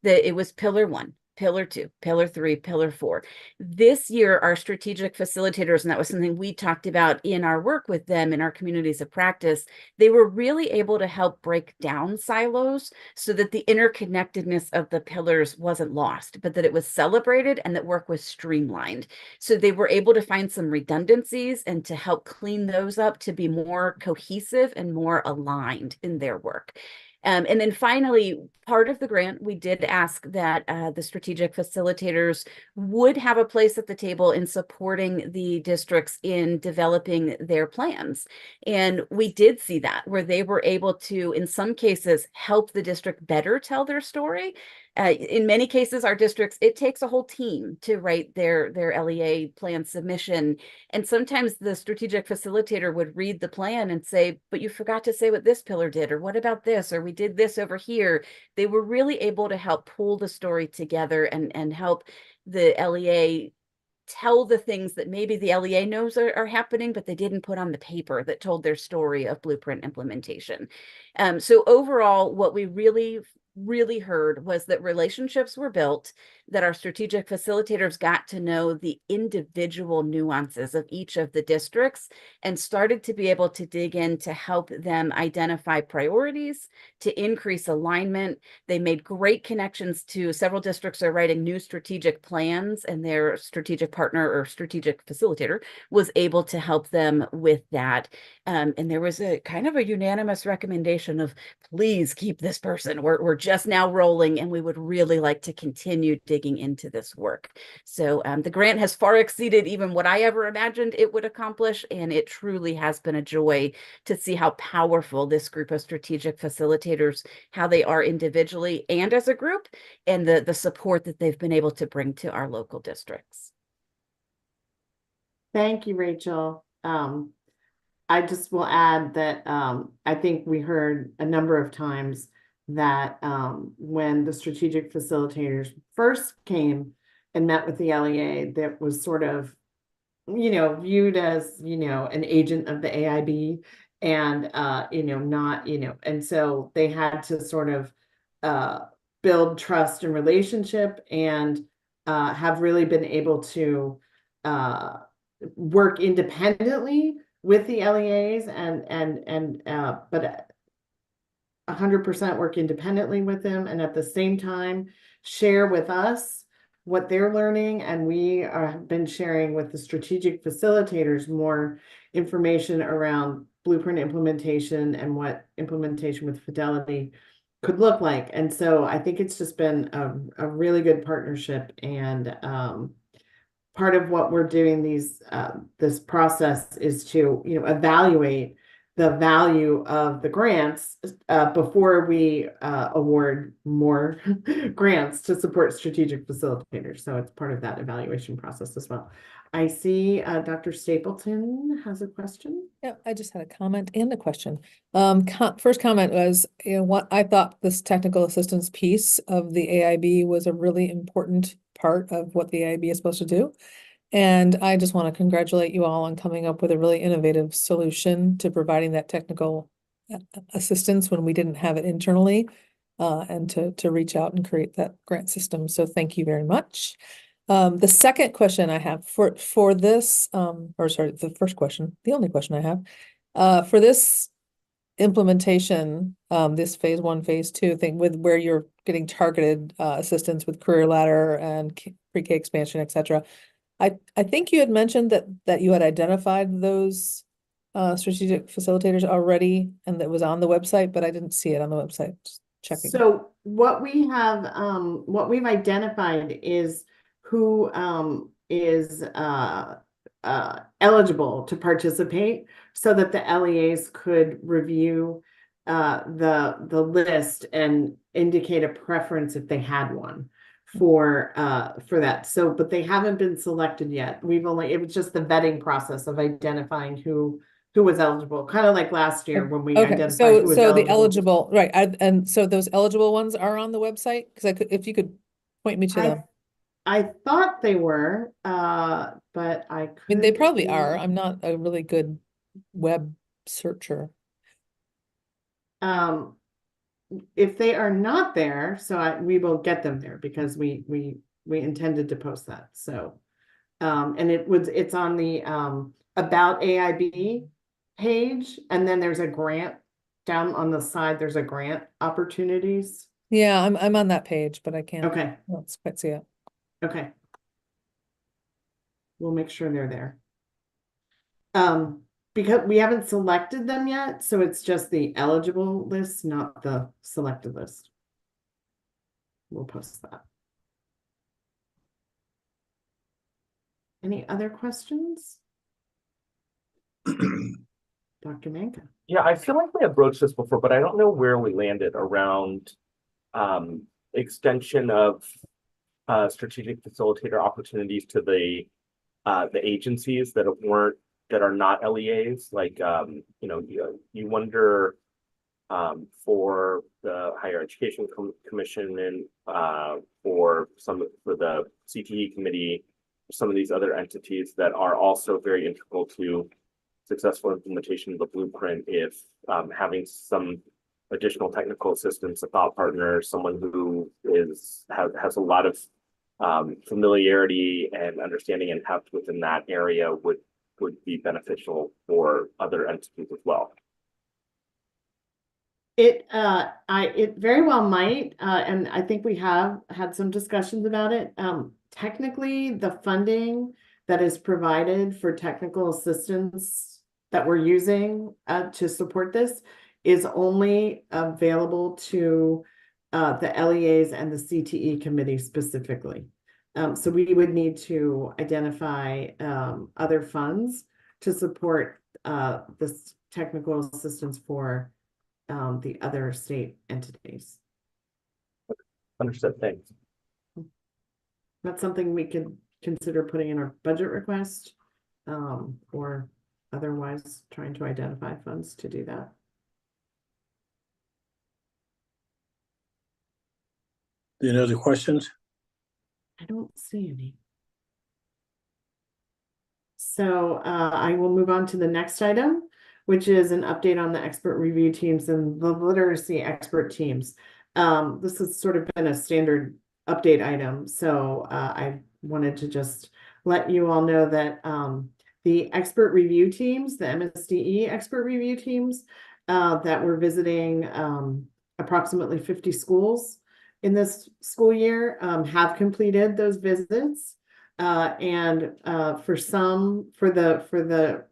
[SPEAKER 2] That it was pillar 1, pillar 2, pillar 3, pillar 4. This year, our strategic facilitators, and that was something we talked about in our work with them in our communities of practice, they were really able to help break down silos so that the interconnectedness of the pillars wasn't lost, but that it was celebrated and that work was streamlined. So they were able to find some redundancies and to help clean those up to be more cohesive and more aligned in their work. And then finally, part of the grant, we did ask that the strategic facilitators would have a place at the table in supporting the districts in developing their plans. And we did see that, where they were able to, in some cases, help the district better tell their story. In many cases, our districts, it takes a whole team to write their LEA plan submission. And sometimes the strategic facilitator would read the plan and say, but you forgot to say what this pillar did, or what about this, or we did this over here. They were really able to help pull the story together and help the LEA tell the things that maybe the LEA knows are happening, but they didn't put on the paper that told their story of Blueprint implementation. So overall, what we really heard was that relationships were built, that our strategic facilitators got to know the individual nuances of each of the districts and started to be able to dig in to help them identify priorities, to increase alignment. They made great connections to several districts are writing new strategic plans, and their strategic partner or strategic facilitator was able to help them with that. And there was a kind of a unanimous recommendation of, please keep this person. We're just now rolling, and we would really like to continue digging into this work. So the grant has far exceeded even what I ever imagined it would accomplish, and it truly has been a joy to see how powerful this group of strategic facilitators, how they are individually and as a group, and the support that they've been able to bring to our local districts.
[SPEAKER 1] Thank you, Rachel. I just will add that I think we heard a number of times that when the strategic facilitators first came and met with the LEA, that was sort of, viewed as, an agent of the AIB and, not, and so they had to sort of build trust and relationship and have really been able to work independently with the LEAs but 100% work independently with them, and at the same time share with us what they're learning. And we have been sharing with the strategic facilitators more information around Blueprint implementation and what implementation with Fidelity could look like. And so I think it's just been a really good partnership, and part of what we're doing this process is to evaluate the value of the grants before we award more grants to support strategic facilitators. So it's part of that evaluation process as well. I see Dr. Stapleton has a question.
[SPEAKER 10] Yeah, I just had a comment and a question. First comment was, what I thought this technical assistance piece of the AIB was a really important part of what the AIB is supposed to do. And I just want to congratulate you all on coming up with a really innovative solution to providing that technical assistance when we didn't have it internally, and to reach out and create that grant system. So thank you very much. The second question I have for this, the first question, the only question I have, for this implementation, this phase 1, phase 2 thing with where you're getting targeted assistance with career ladder and pre-K expansion, etc. I think you had mentioned that you had identified those strategic facilitators already, and that was on the website, but I didn't see it on the website. Just checking.
[SPEAKER 1] So what we have, what we've identified is who is eligible to participate, so that the LEAs could review the list and indicate a preference if they had one for that. So, but they haven't been selected yet. It was just the vetting process of identifying who was eligible, kind of like last year when we
[SPEAKER 10] Okay,
[SPEAKER 1] identified who was
[SPEAKER 10] so the
[SPEAKER 1] eligible.
[SPEAKER 10] eligible, right, and so those eligible ones are on the website? Because I could, if you could point me to them.
[SPEAKER 1] I thought they were, but I
[SPEAKER 10] I mean, they
[SPEAKER 1] could
[SPEAKER 10] probably
[SPEAKER 1] be-
[SPEAKER 10] are. I'm not a really good web searcher.
[SPEAKER 1] If they are not there, we will get them there because we intended to post that. So, and it's on the about AIB page, and then there's a grant down on the side. There's a grant opportunities.
[SPEAKER 10] Yeah, I'm on that page, but I can't.
[SPEAKER 1] Okay.
[SPEAKER 10] Let's quite see it.
[SPEAKER 1] Okay. We'll make sure they're there. Because we haven't selected them yet, so it's just the eligible list, not the selected list. We'll post that. Any other questions? Dr. Manka.
[SPEAKER 6] Yeah, I feel like we have broached this before, but I don't know where we landed around extension of strategic facilitator opportunities to the agencies that are not LEAs. Like you wonder for the Higher Education Commission and for the CTE committee, some of these other entities that are also very integral to successful implementation of the blueprint, if having some additional technical assistance, a thought partner, someone who has a lot of familiarity and understanding and heft within that area would be beneficial for other entities as well.
[SPEAKER 1] It very well might, and I think we have had some discussions about it. Technically, the funding that is provided for technical assistance that we're using to support this is only available to the LEAs and the CTE committee specifically. So we would need to identify other funds to support this technical assistance for the other state entities.
[SPEAKER 6] Understood. Thanks.
[SPEAKER 1] That's something we could consider putting in our budget request, or otherwise trying to identify funds to do that.
[SPEAKER 3] Any other questions?
[SPEAKER 1] I don't see any. So I will move on to the next item, which is an update on the expert review teams and the literacy expert teams. This has sort of been a standard update item, so I wanted to just let you all know that the expert review teams, the MSDE expert review teams that were visiting approximately 50 schools in this school year have completed those visits. And for the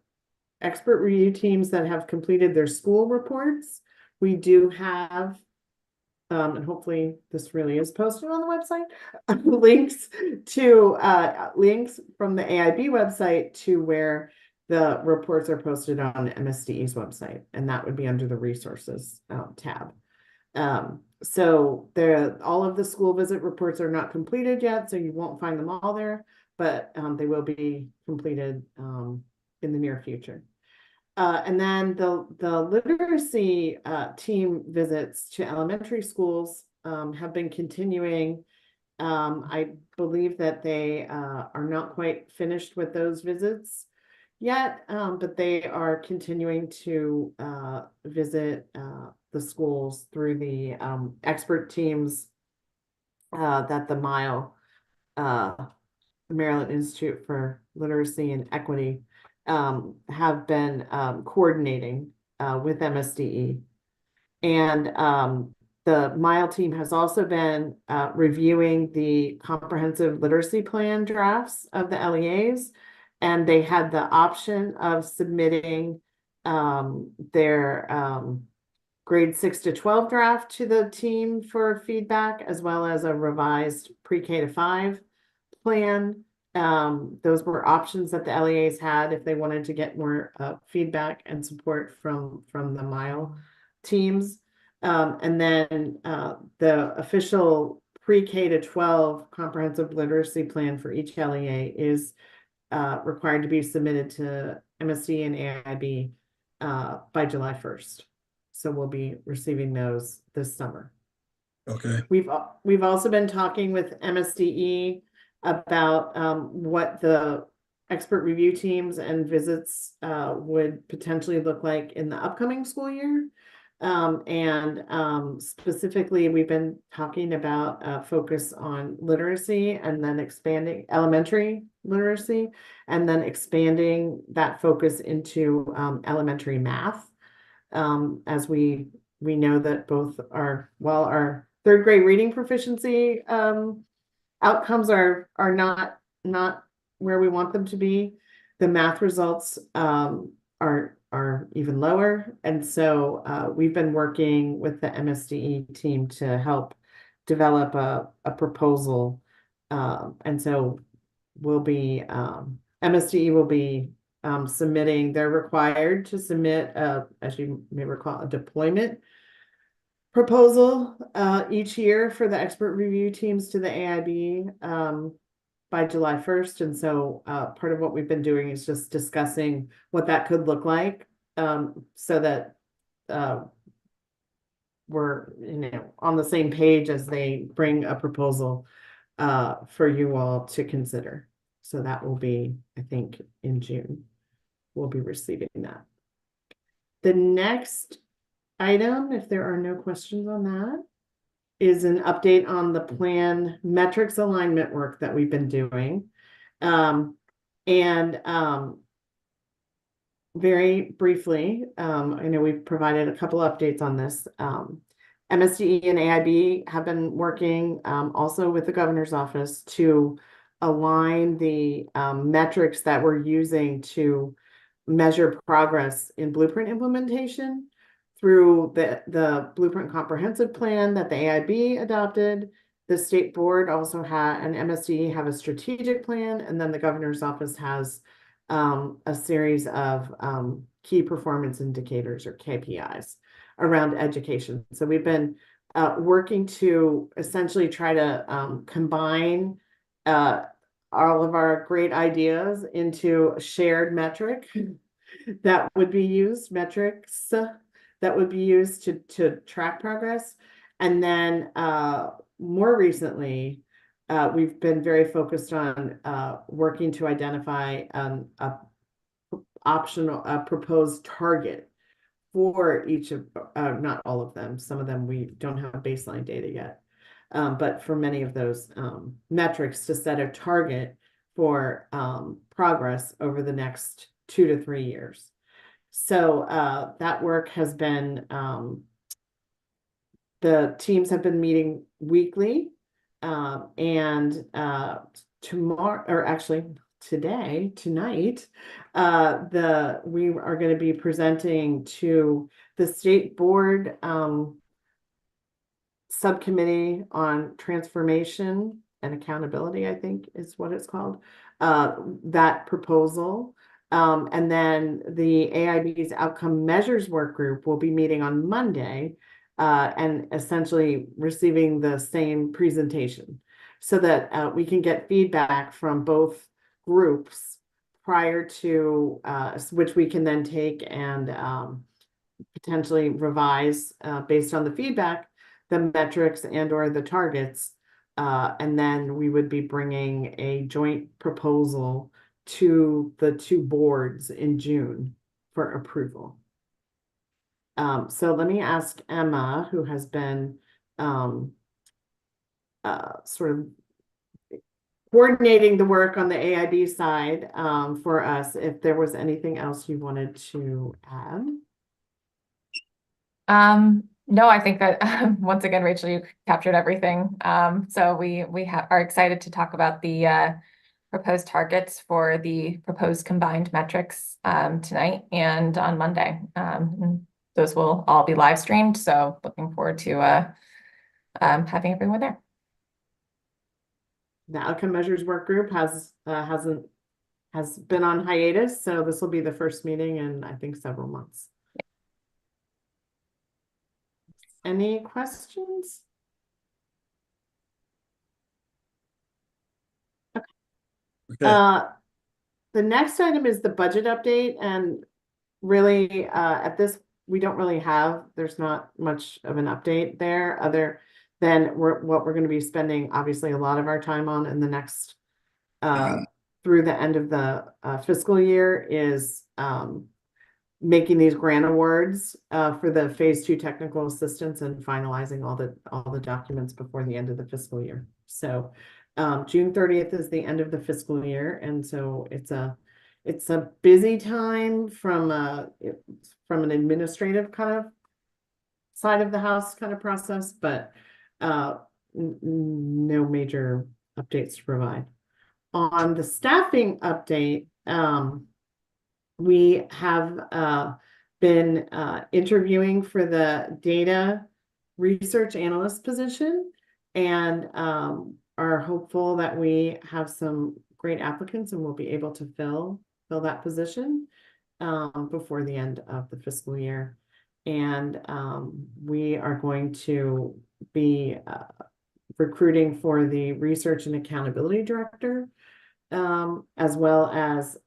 [SPEAKER 1] expert review teams that have completed their school reports, we do have, and hopefully this really is posted on the website, links from the AIB website to where the reports are posted on MSDE's website, and that would be under the resources tab. So all of the school visit reports are not completed yet, so you won't find them all there, but they will be completed in the near future. And then the literacy team visits to elementary schools have been continuing. I believe that they are not quite finished with those visits yet, but they are continuing to visit the schools through the expert teams that the Maryland Institute for Literacy and Equity have been coordinating with MSDE. And the MILE team has also been reviewing the comprehensive literacy plan drafts of the LEAs, and they had the option of submitting their grade 6 to 12 draft to the team for feedback, as well as a revised pre-K to 5 plan. Those were options that the LEAs had if they wanted to get more feedback and support from the MILE teams. And then the official pre-K to 12 comprehensive literacy plan for each LEA is required to be submitted to MSD and AIB by July 1st. So we'll be receiving those this summer.
[SPEAKER 3] Okay,
[SPEAKER 1] We've also been talking with MSDE about what the expert review teams and visits would potentially look like in the upcoming school year. Specifically, we've been talking about focus on literacy and then expanding elementary literacy and then expanding that focus into elementary math. As we know that both our third grade reading proficiency outcomes are not where we want them to be. The math results are even lower, and so we've been working with the MSDE team to help develop a proposal, and so we'll be MSDE will be submitting. They're required to submit, as you may recall, a deployment proposal each year for the expert review teams to the AIB by July 1st. And so part of what we've been doing is just discussing what that could look like, so that we're on the same page as they bring a proposal for you all to consider. So that will be, I think, in June. We'll be receiving that. The next item, if there are no questions on that, is an update on the plan metrics alignment work that we've been doing. Very briefly, I know we've provided a couple updates on this. MSDE and AIB have been working also with the governor's office to align the metrics that we're using to measure progress in blueprint implementation through the blueprint comprehensive plan that the AIB adopted. The state board also and MSDE have a strategic plan, and then the governor's office has a series of key performance indicators or KPIs around education. So we've been working to essentially try to combine all of our great ideas into a shared metric that would be used, metrics that would be used to track progress. And then more recently, we've been very focused on working to identify a proposed target for each of, not all of them. Some of them we don't have baseline data yet. But for many of those metrics to set a target for progress over the next 2 to 3 years. So that work has been, the teams have been meeting weekly, and tomorrow, or actually tonight, we are going to be presenting to the state board subcommittee on transformation and accountability, I think is what it's called, that proposal. And then the AIB's outcome measures work group will be meeting on Monday and essentially receiving the same presentation so that we can get feedback from both groups prior to which we can then take and potentially revise based on the feedback, the metrics and or the targets, and then we would be bringing a joint proposal to the two boards in June for approval. So let me ask Emma, who has been sort of coordinating the work on the AIB side for us, if there was anything else you wanted to add.
[SPEAKER 9] No, I think that once again, Rachel, you captured everything. So we are excited to talk about the proposed targets for the proposed combined metrics tonight and on Monday. Those will all be live streamed. So looking forward to having everyone there.
[SPEAKER 1] The outcome measures work group has been on hiatus, so this will be the first meeting in I think several months. Any questions?
[SPEAKER 3] Okay.
[SPEAKER 1] The next item is the budget update, and really, at this, we don't really have, there's not much of an update there other than what we're going to be spending, obviously, a lot of our time on in the next, through the end of the fiscal year is making these grant awards for the phase 2 technical assistance and finalizing all the documents before the end of the fiscal year. So June 30th is the end of the fiscal year, and so it's a busy time from an administrative kind of side of the house kind of process, but no major updates to provide. On the staffing update, we have been interviewing for the data research analyst position, and are hopeful that we have some great applicants and we'll be able to fill that position before the end of the fiscal year. And we are going to be recruiting for the research and accountability director, as well as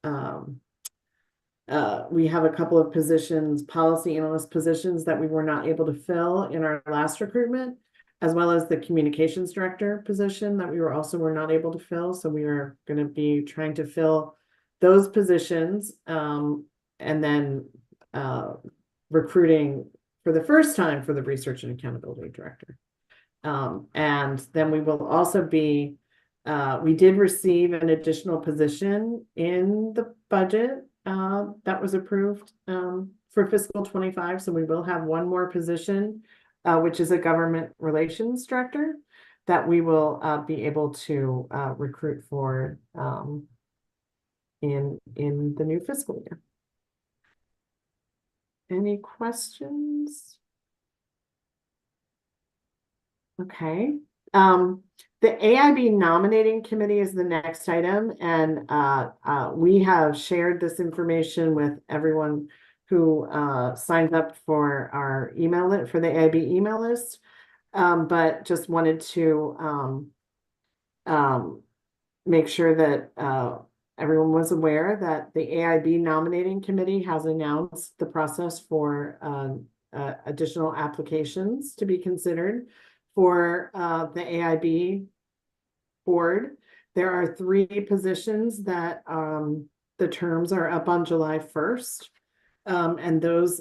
[SPEAKER 1] we have a couple of positions, policy analyst positions, that we were not able to fill in our last recruitment, as well as the communications director position that we were not able to fill. So we are going to be trying to fill those positions, and then recruiting for the first time for the research and accountability director. And then we will also be, we did receive an additional position in the budget that was approved for fiscal 25. So we will have one more position, which is a government relations director, that we will be able to recruit for in the new fiscal year. Any questions? Okay. The AIB nominating committee is the next item, and we have shared this information with everyone who signs up for our email list, for the AIB email list, but just wanted to make sure that everyone was aware that the AIB nominating committee has announced the process for additional applications to be considered for the AIB board. There are 3 positions that the terms are up on July 1st. And those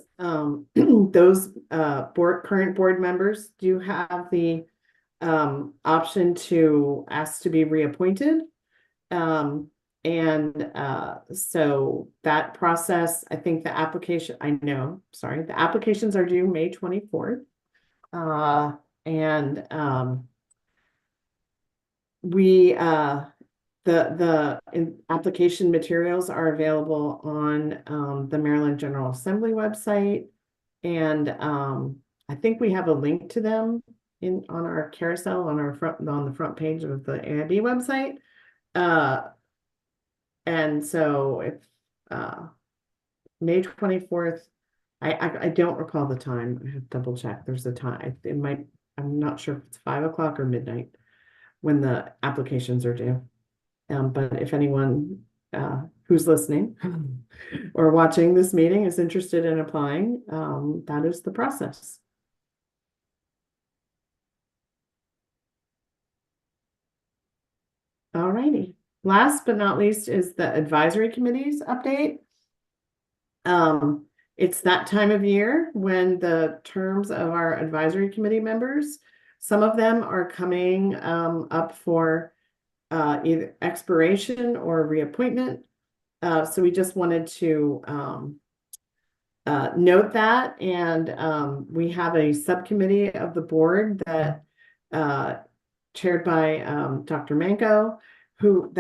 [SPEAKER 1] current board members do have the option to ask to be reappointed. So that process, I think the applications are due May 24th. The application materials are available on the Maryland General Assembly website, and I think we have a link to them on our carousel on the front page of the AIB website. And so if May 24th, I don't recall the time. I have to double check. There's a time. I'm not sure if it's 5 o'clock or midnight when the applications are due. But if anyone who's listening or watching this meeting is interested in applying, that is the process. All righty. Last but not least is the advisory committee's update. It's that time of year when the terms of our advisory committee members, some of them are coming up for either expiration or reappointment. So we just wanted to note that, and we have a subcommittee of the board that chaired by Dr. Manko, who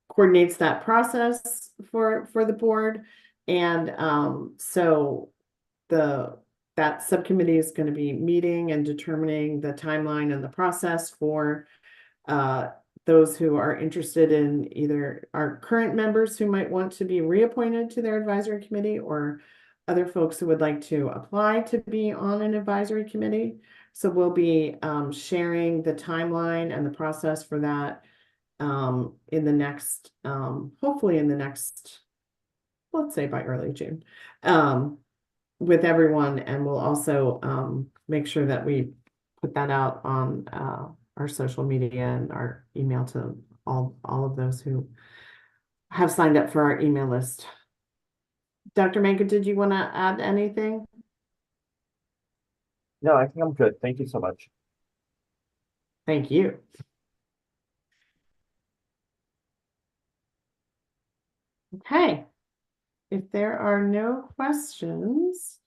[SPEAKER 1] coordinates that process for the board. And so that subcommittee is going to be meeting and determining the timeline and the process for those who are interested in either our current members who might want to be reappointed to their advisory committee, or other folks who would like to apply to be on an advisory committee. So we'll be sharing the timeline and the process for that in the next, hopefully in the next, let's say by early June, with everyone. And we'll also make sure that we put that out on our social media and our email to all of those who have signed up for our email list. Dr. Manka, did you want to add anything?
[SPEAKER 6] No, I think I'm good. Thank you so much.
[SPEAKER 1] Thank you. Okay. If there are no questions,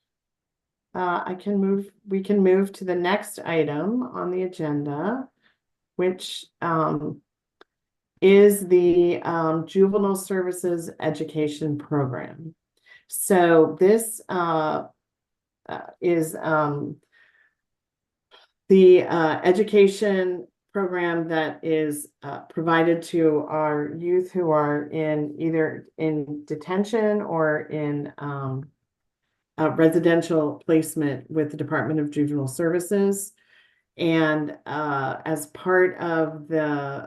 [SPEAKER 1] we can move to the next item on the agenda, which is the Juvenile Services Education Program. So this is the education program that is provided to our youth who are either in detention or in residential placement with the Department of Juvenile Services. And as part of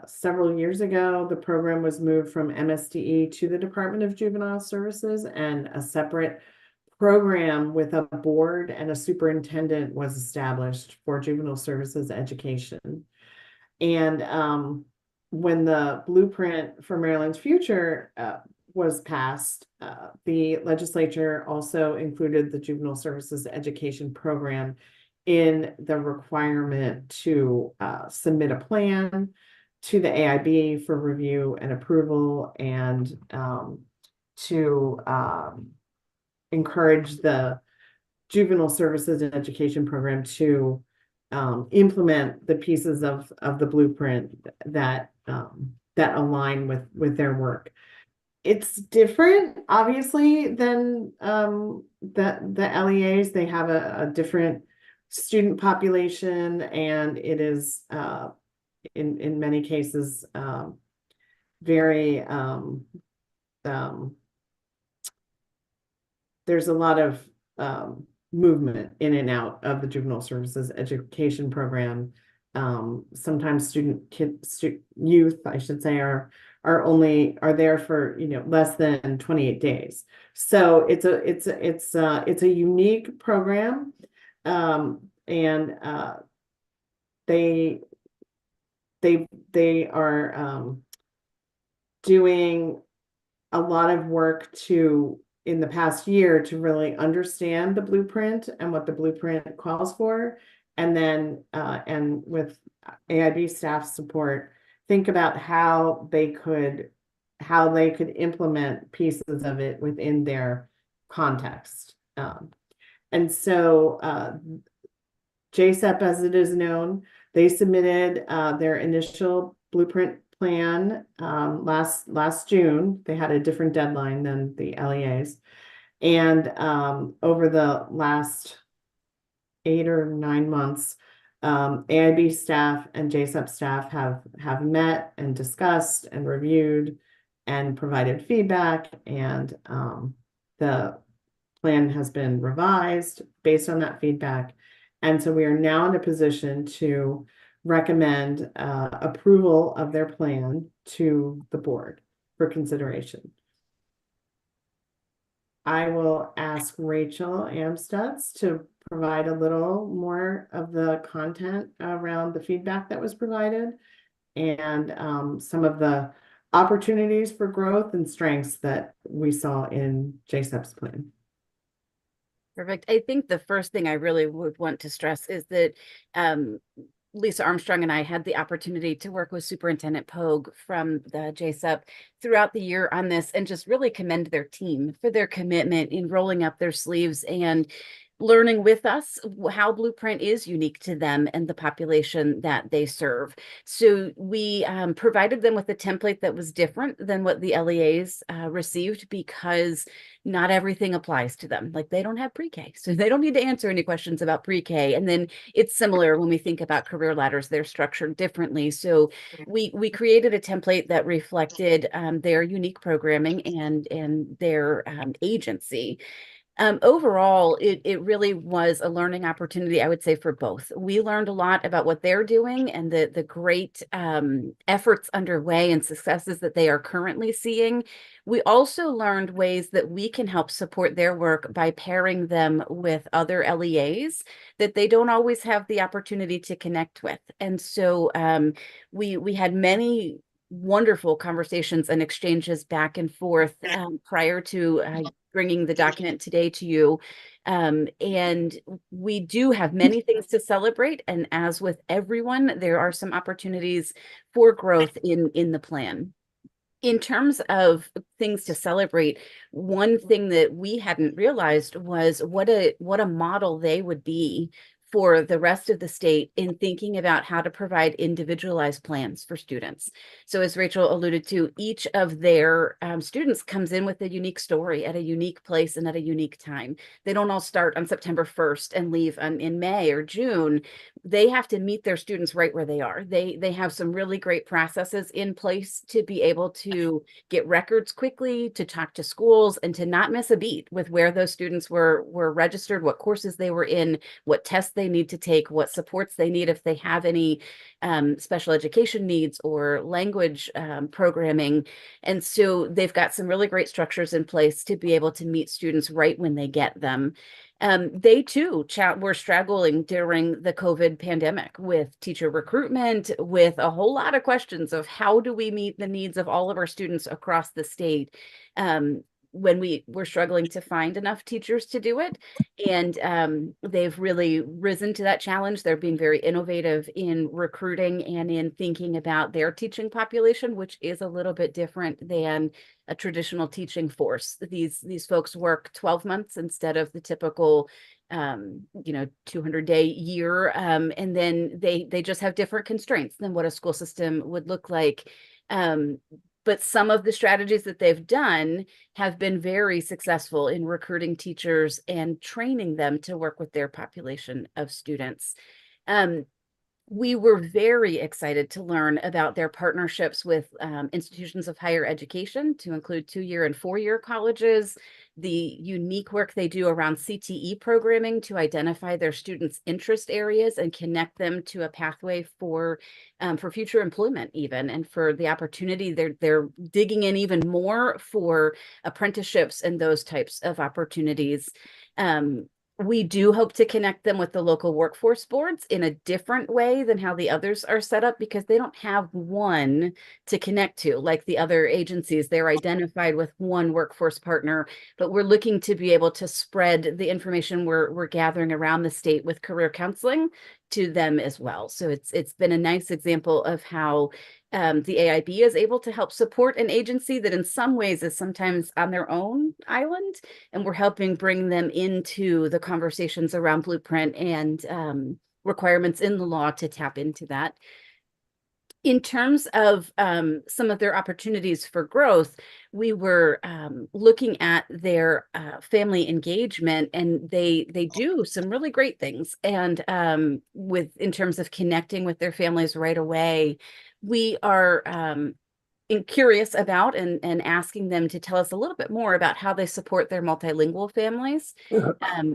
[SPEAKER 1] several years ago, the program was moved from MSDE to the Department of Juvenile Services, and a separate program with a board and a superintendent was established for juvenile services education. And when the blueprint for Maryland's future was passed, the legislature also included the juvenile services education program in the requirement to submit a plan to the AIB for review and approval, and to encourage the juvenile services and education program to implement the pieces of the blueprint that align with their work. It's different, obviously, than the LEAs. They have a different student population, and it is in many cases very there's a lot of movement in and out of the juvenile services education program. Sometimes youth, I should say, are there for less than 28 days. So it's a unique program, and they are doing a lot of work in the past year to really understand the blueprint and what the blueprint calls for, and then and with AIB staff support, think about how they could implement pieces of it within their context. And so JSEP, as it is known, they submitted their initial blueprint plan last June. They had a different deadline than the LEAs, and over the last 8 or 9 months, AIB staff and JSEP staff have met and discussed and reviewed and provided feedback, and the plan has been revised based on that feedback. And so we are now in a position to recommend approval of their plan to the board for consideration. I will ask Rachel Amstutz to provide a little more of the content around the feedback that was provided, and some of the opportunities for growth and strengths that we saw in JSEP's plan.
[SPEAKER 2] Perfect. I think the first thing I really would want to stress is that Lisa Armstrong and I had the opportunity to work with Superintendent Pogue from the JSEP throughout the year on this, and just really commend their team for their commitment in rolling up their sleeves and learning with us how Blueprint is unique to them and the population that they serve. So we provided them with a template that was different than what the LEAs received, because not everything applies to them. Like, they don't have pre-K, so they don't need to answer any questions about pre-K. And then it's similar when we think about career ladders, they're structured differently. So we created a template that reflected their unique programming and their agency. Overall, it really was a learning opportunity, I would say, for both. We learned a lot about what they're doing and the great efforts underway and successes that they are currently seeing. We also learned ways that we can help support their work by pairing them with other LEAs that they don't always have the opportunity to connect with. And so we had many wonderful conversations and exchanges back and forth prior to bringing the document today to you. And we do have many things to celebrate. And as with everyone, there are some opportunities for growth in the plan. In terms of things to celebrate, one thing that we hadn't realized was what a model they would be for the rest of the state in thinking about how to provide individualized plans for students. So as Rachel alluded to, each of their students comes in with a unique story at a unique place and at a unique time. They don't all start on September 1st and leave in May or June. They have to meet their students right where they are. They have some really great processes in place to be able to get records quickly, to talk to schools, and to not miss a beat with where those students were registered, what courses they were in, what tests they need to take, what supports they need if they have any special education needs or language programming. And so they've got some really great structures in place to be able to meet students right when they get them. They too were struggling during the COVID pandemic with teacher recruitment, with a whole lot of questions of how do we meet the needs of all of our students across the state. When we were struggling to find enough teachers to do it. And they've really risen to that challenge. They're being very innovative in recruiting and in thinking about their teaching population, which is a little bit different than a traditional teaching force. These folks work 12 months instead of the typical 200-day year. And then they just have different constraints than what a school system would look like. But some of the strategies that they've done have been very successful in recruiting teachers and training them to work with their population of students. We were very excited to learn about their partnerships with institutions of higher education, to include 2-year and 4-year colleges, the unique work they do around CTE programming to identify their students' interest areas and connect them to a pathway for future employment even, and for the opportunity. They're digging in even more for apprenticeships and those types of opportunities. We do hope to connect them with the local workforce boards in a different way than how the others are set up, because they don't have one to connect to like the other agencies. They're identified with one workforce partner, but we're looking to be able to spread the information we're gathering around the state with career counseling to them as well. So it's been a nice example of how the AIB is able to help support an agency that in some ways is sometimes on their own island, and we're helping bring them into the conversations around blueprint and requirements in the law to tap into that. In terms of some of their opportunities for growth, we were looking at their family engagement, and they do some really great things. And in terms of connecting with their families right away, we are curious about and asking them to tell us a little bit more about how they support their multilingual families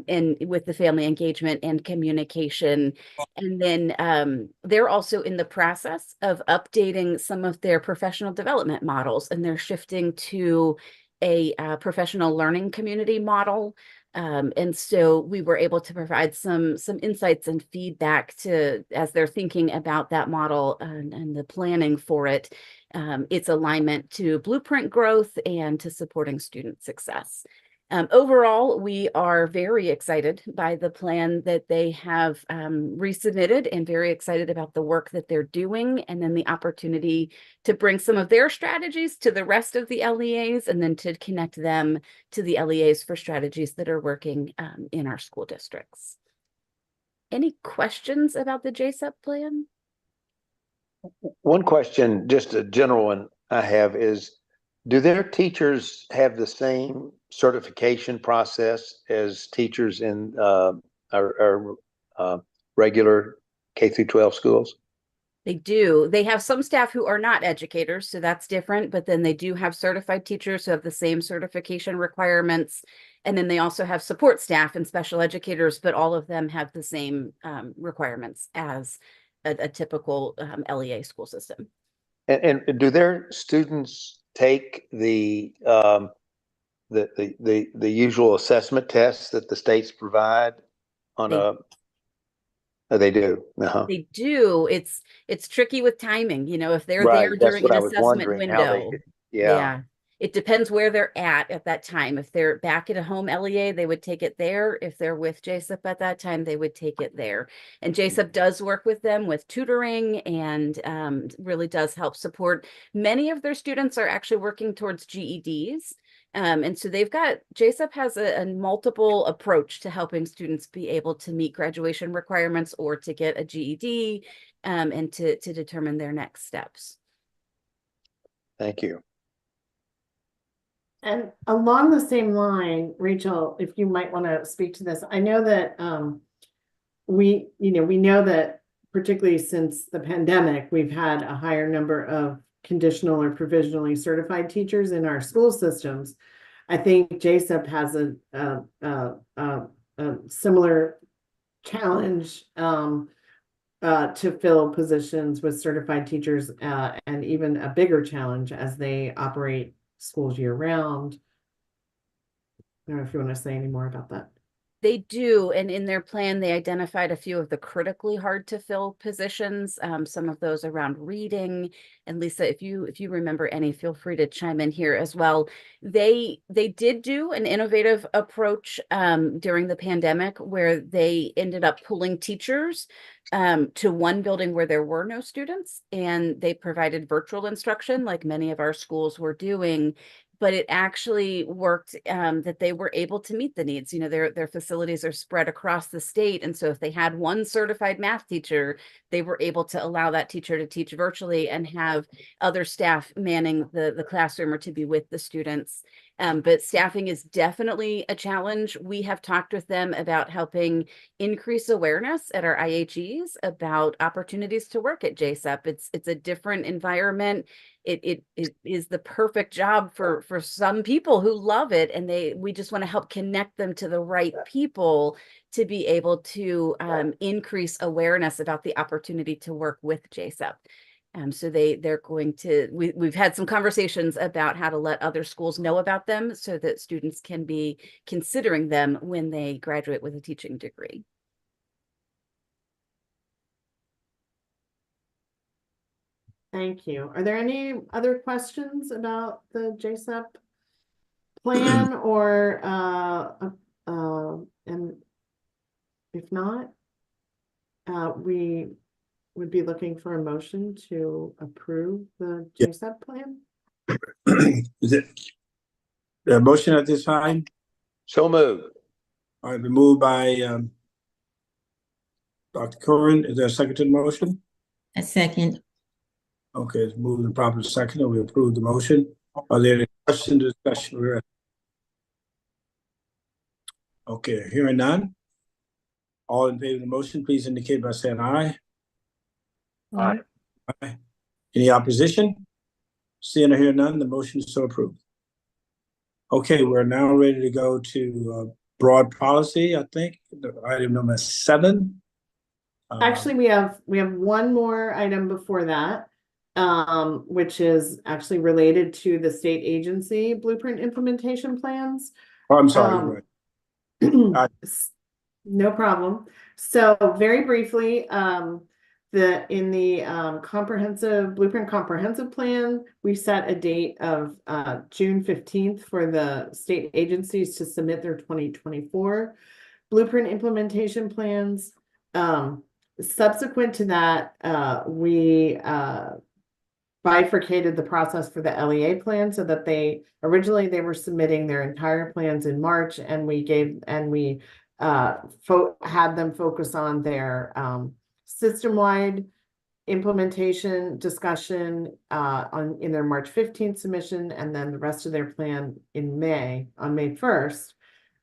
[SPEAKER 2] and with the family engagement and communication. And then they're also in the process of updating some of their professional development models, and they're shifting to a professional learning community model. And so we were able to provide some insights and feedback as they're thinking about that model and the planning for it, its alignment to blueprint growth and to supporting student success. Overall, we are very excited by the plan that they have resubmitted, and very excited about the work that they're doing, and then the opportunity to bring some of their strategies to the rest of the LEAs, and then to connect them to the LEAs for strategies that are working in our school districts. Any questions about the JSEP plan?
[SPEAKER 11] One question, just a general one I have, is do their teachers have the same certification process as teachers in our regular K through 12 schools?
[SPEAKER 2] They do. They have some staff who are not educators, so that's different, but then they do have certified teachers who have the same certification requirements. And then they also have support staff and special educators, but all of them have the same requirements as a typical LEA school system.
[SPEAKER 11] And do their students take the usual assessment tests that the states provide on
[SPEAKER 2] They-
[SPEAKER 11] they do? Uh-huh.
[SPEAKER 2] They do. It's tricky with timing, you know, if they're
[SPEAKER 11] Right,
[SPEAKER 2] there
[SPEAKER 11] that's
[SPEAKER 2] during
[SPEAKER 11] what
[SPEAKER 2] an
[SPEAKER 11] I was
[SPEAKER 2] assessment
[SPEAKER 11] wondering how they
[SPEAKER 2] window.
[SPEAKER 11] could, yeah.
[SPEAKER 2] It depends where they're at that time. If they're back at a home LEA, they would take it there. If they're with JSIP at that time, they would take it there. And JSIP does work with them with tutoring and really does help support. Many of their students are actually working towards GEDs. And so JSIP has a multiple approach to helping students be able to meet graduation requirements or to get a GED and to determine their next steps.
[SPEAKER 11] Thank you.
[SPEAKER 1] And along the same line, Rachel, if you might want to speak to this, I know that we know that particularly since the pandemic, we've had a higher number of conditional or provisionally certified teachers in our school systems. I think JSIP has a similar challenge to fill positions with certified teachers and even a bigger challenge as they operate schools year round. I don't know if you want to say any more about that.
[SPEAKER 2] They do, and in their plan, they identified a few of the critically hard to fill positions, some of those around reading. And Lisa, if you remember any, feel free to chime in here as well. They did do an innovative approach during the pandemic where they ended up pulling teachers to one building where there were no students, and they provided virtual instruction like many of our schools were doing. But it actually worked that they were able to meet the needs. You know, their facilities are spread across the state. And so if they had one certified math teacher, they were able to allow that teacher to teach virtually and have other staff manning the classroom or to be with the students. But staffing is definitely a challenge. We have talked with them about helping increase awareness at our IHEs about opportunities to work at JSIP. It's a different environment. It is the perfect job for some people who love it, and we just want to help connect them to the right people to be able to increase awareness about the opportunity to work with JSIP. So they're going to, we've had some conversations about how to let other schools know about them so that students can be considering them when they graduate with a teaching degree.
[SPEAKER 1] Thank you. Are there any other questions about the JSIP plan or and if not, we would be looking for a motion to approve the JSIP plan?
[SPEAKER 3] Is it a motion at this time?
[SPEAKER 11] So moved.
[SPEAKER 3] All right, been moved by Dr. Curran. Is there a second to the motion?
[SPEAKER 12] A second.
[SPEAKER 3] Okay, it's moved and properly seconded. We approve the motion. Are there any questions or discussion? Okay, hearing none. All in favor of the motion, please indicate by saying aye.
[SPEAKER 6] Aye.
[SPEAKER 3] Aye. Any opposition? Seeing or hearing none, the motion is so approved. Okay, we're now ready to go to broad policy, I think, item number 7.
[SPEAKER 1] Actually, we have one more item before that, which is actually related to the state agency blueprint implementation plans.
[SPEAKER 3] Oh, I'm sorry. Right.
[SPEAKER 1] No problem. So very briefly, in the comprehensive blueprint comprehensive plan, we set a date of June 15th for the state agencies to submit their 2024 blueprint implementation plans. Subsequent to that, we bifurcated the process for the LEA plan so that originally they were submitting their entire plans in March, and we had them focus on their system-wide implementation discussion in their March 15th submission, and then the rest of their plan on May 1st.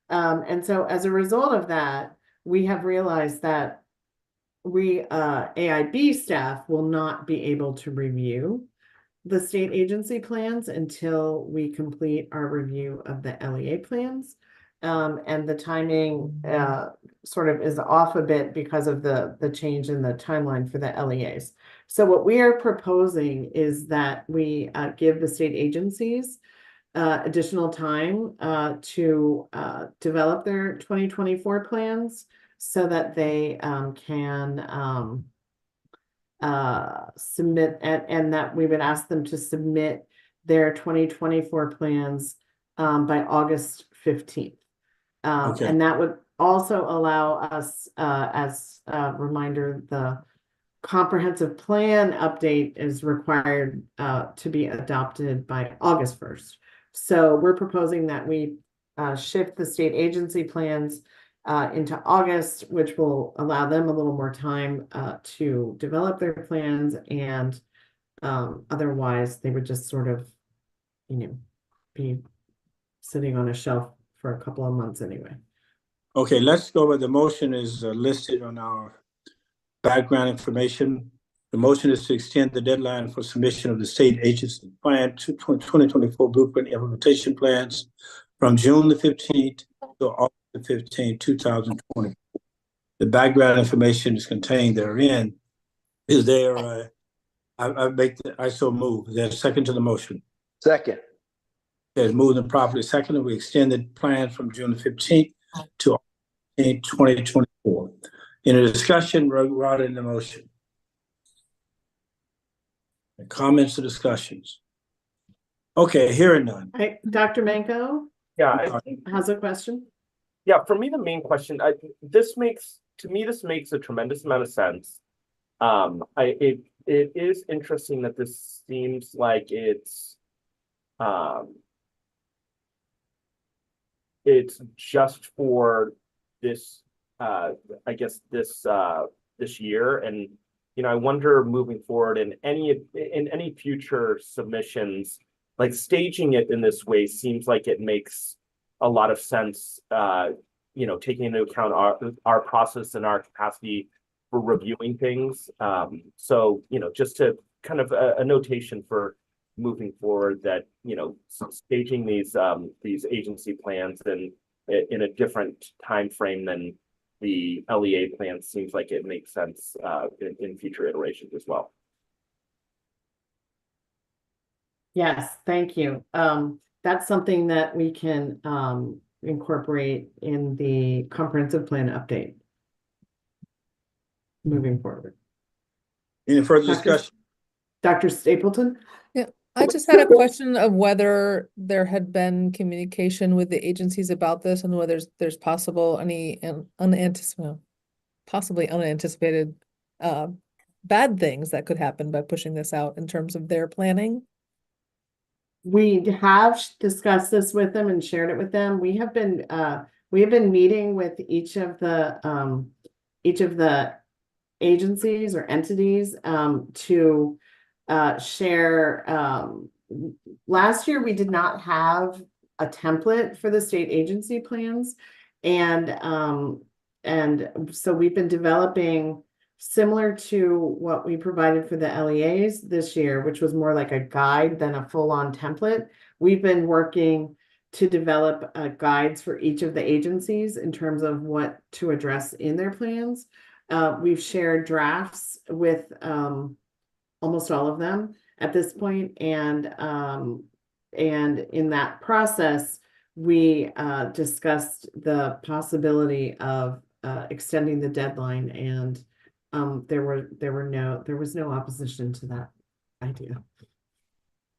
[SPEAKER 1] And so as a result of that, we have realized that AIB staff will not be able to review the state agency plans until we complete our review of the LEA plans. And the timing sort of is off a bit because of the change in the timeline for the LEAs. So what we are proposing is that we give the state agencies additional time to develop their 2024 plans so that they can submit and that we would ask them to submit their 2024 plans by August 15th.
[SPEAKER 3] Okay.
[SPEAKER 1] And that would also allow us, as a reminder, the comprehensive plan update is required to be adopted by August 1st. So we're proposing that we shift the state agency plans into August, which will allow them a little more time to develop their plans, and otherwise they would just sort of, be sitting on a shelf for a couple of months anyway.
[SPEAKER 3] Okay, let's go with the motion is listed on our background information. The motion is to extend the deadline for submission of the state agency plan to 2024 blueprint implementation plans from June the 15th to August the 15th, 2020. The background information is contained therein. Is there, I so move. Is there a second to the motion?
[SPEAKER 11] Second.
[SPEAKER 3] There's moved and properly seconded. We extend the plan from June the 15th to 2024. In a discussion regarding the motion. Comments or discussions? Okay, hearing none.
[SPEAKER 1] Dr. Manko?
[SPEAKER 6] Yeah, I think,
[SPEAKER 1] Has a question?
[SPEAKER 6] yeah, for me, the main question, this makes a tremendous amount of sense. It is interesting that this seems like it's just for this, I guess this year, and I wonder moving forward in any future submissions, like staging it in this way seems like it makes a lot of sense. Taking into account our process and our capacity for reviewing things. So just to kind of a notation for moving forward that staging these agency plans and in a different time frame than the LEA plan seems like it makes sense in future iterations as well.
[SPEAKER 1] Yes, thank you. That's something that we can incorporate in the comprehensive plan update moving forward.
[SPEAKER 3] Any further discussion?
[SPEAKER 1] Dr. Stapleton?
[SPEAKER 10] Yeah, I just had a question of whether there had been communication with the agencies about this and whether there's possible any possibly unanticipated bad things that could happen by pushing this out in terms of their planning.
[SPEAKER 1] We have discussed this with them and shared it with them. We have been meeting with each of the agencies or entities to share. Last year we did not have a template for the state agency plans, and so we've been developing similar to what we provided for the LEAs this year, which was more like a guide than a full-on template. We've been working to develop guides for each of the agencies in terms of what to address in their plans. We've shared drafts with almost all of them at this point, and in that process, we discussed the possibility of extending the deadline, and there was no opposition to that idea.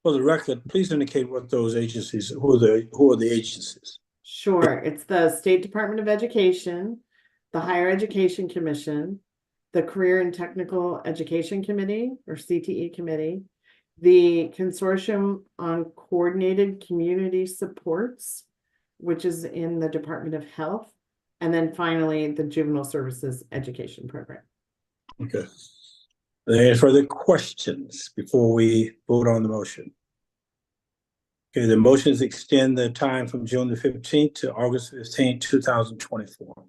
[SPEAKER 3] For the record, please indicate what those agencies, who are the agencies?
[SPEAKER 1] Sure, it's the State Department of Education, the Higher Education Commission, the Career and Technical Education Committee, or CTE Committee, the Consortium on Coordinated Community Supports, which is in the Department of Health, and then finally the Juvenile Services Education Program.
[SPEAKER 3] Okay. Are there any further questions before we vote on the motion? Okay, the motion is extend the time from June the 15th to August 15th, 2024.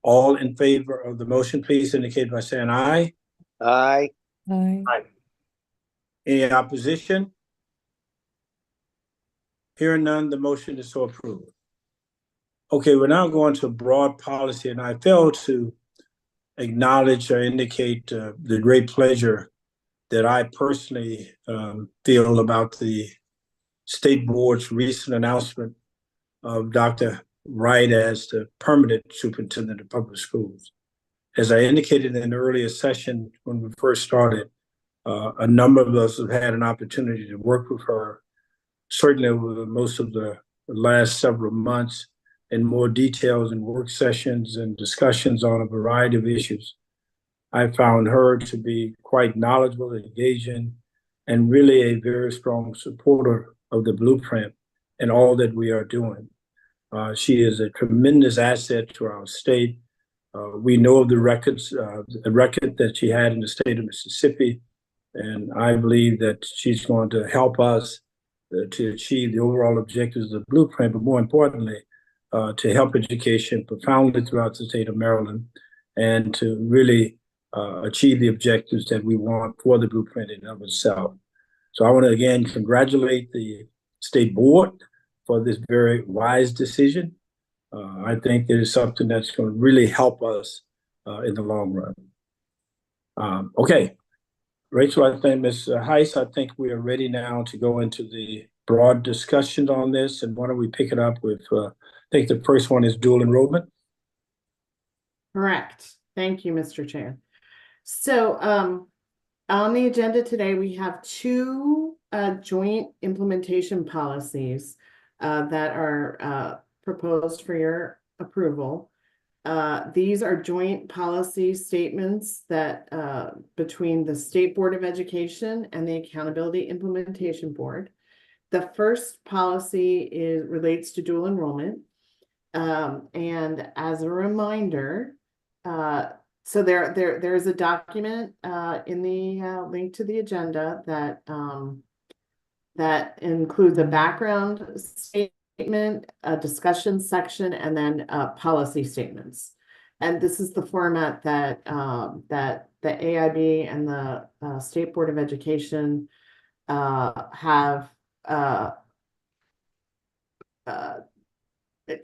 [SPEAKER 3] All in favor of the motion, please indicate by saying aye.
[SPEAKER 11] Aye.
[SPEAKER 10] Aye.
[SPEAKER 3] Any opposition? Hearing none, the motion is so approved. Okay, we're now going to broad policy, and I failed to acknowledge or indicate the great pleasure that I personally feel about the state board's recent announcement of Dr. Wright as the permanent superintendent of public schools. As I indicated in the earlier session when we first started, a number of us have had an opportunity to work with her, certainly over most of the last several months, in more details and work sessions and discussions on a variety of issues. I found her to be quite knowledgeable, engaging, and really a very strong supporter of the blueprint and all that we are doing. She is a tremendous asset to our state. We know of the record that she had in the state of Mississippi, and I believe that she's going to help us to achieve the overall objectives of the blueprint, but more importantly, to help education profoundly throughout the state of Maryland and to really achieve the objectives that we want for the blueprint in and of itself. So I want to again congratulate the state board for this very wise decision. I think it is something that's going to really help us in the long run. Okay, Rachel, I think Ms. Heiss, I think we are ready now to go into the broad discussion on this. And why don't we pick it up with, I think the first one is dual enrollment.
[SPEAKER 1] Correct. Thank you, Mr. Chair. So on the agenda today, we have two joint implementation policies that are proposed for your approval. These are joint policy statements that between the State Board of Education and the Accountability Implementation Board. The first policy relates to dual enrollment. And as a reminder, so there is a document in the link to the agenda that that includes a background statement, a discussion section, and then policy statements. And this is the format that that the AIB and the State Board of Education have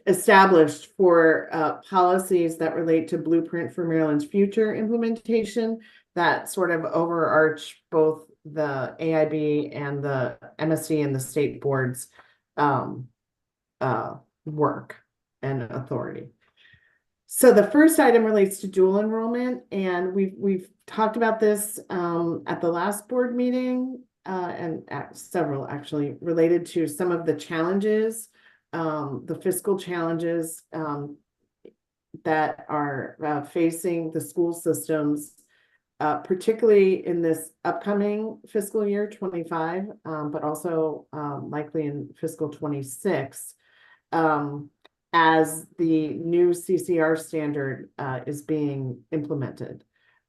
[SPEAKER 1] established for policies that relate to Blueprint for Maryland's future implementation that sort of overarch both the AIB and the MSD and the state boards work and authority. So the first item relates to dual enrollment, and we've talked about this at the last board meeting and at several actually related to some of the challenges, the fiscal challenges that are facing the school systems, particularly in this upcoming fiscal year 25, but also likely in fiscal 26, as the new CCR standard is being implemented.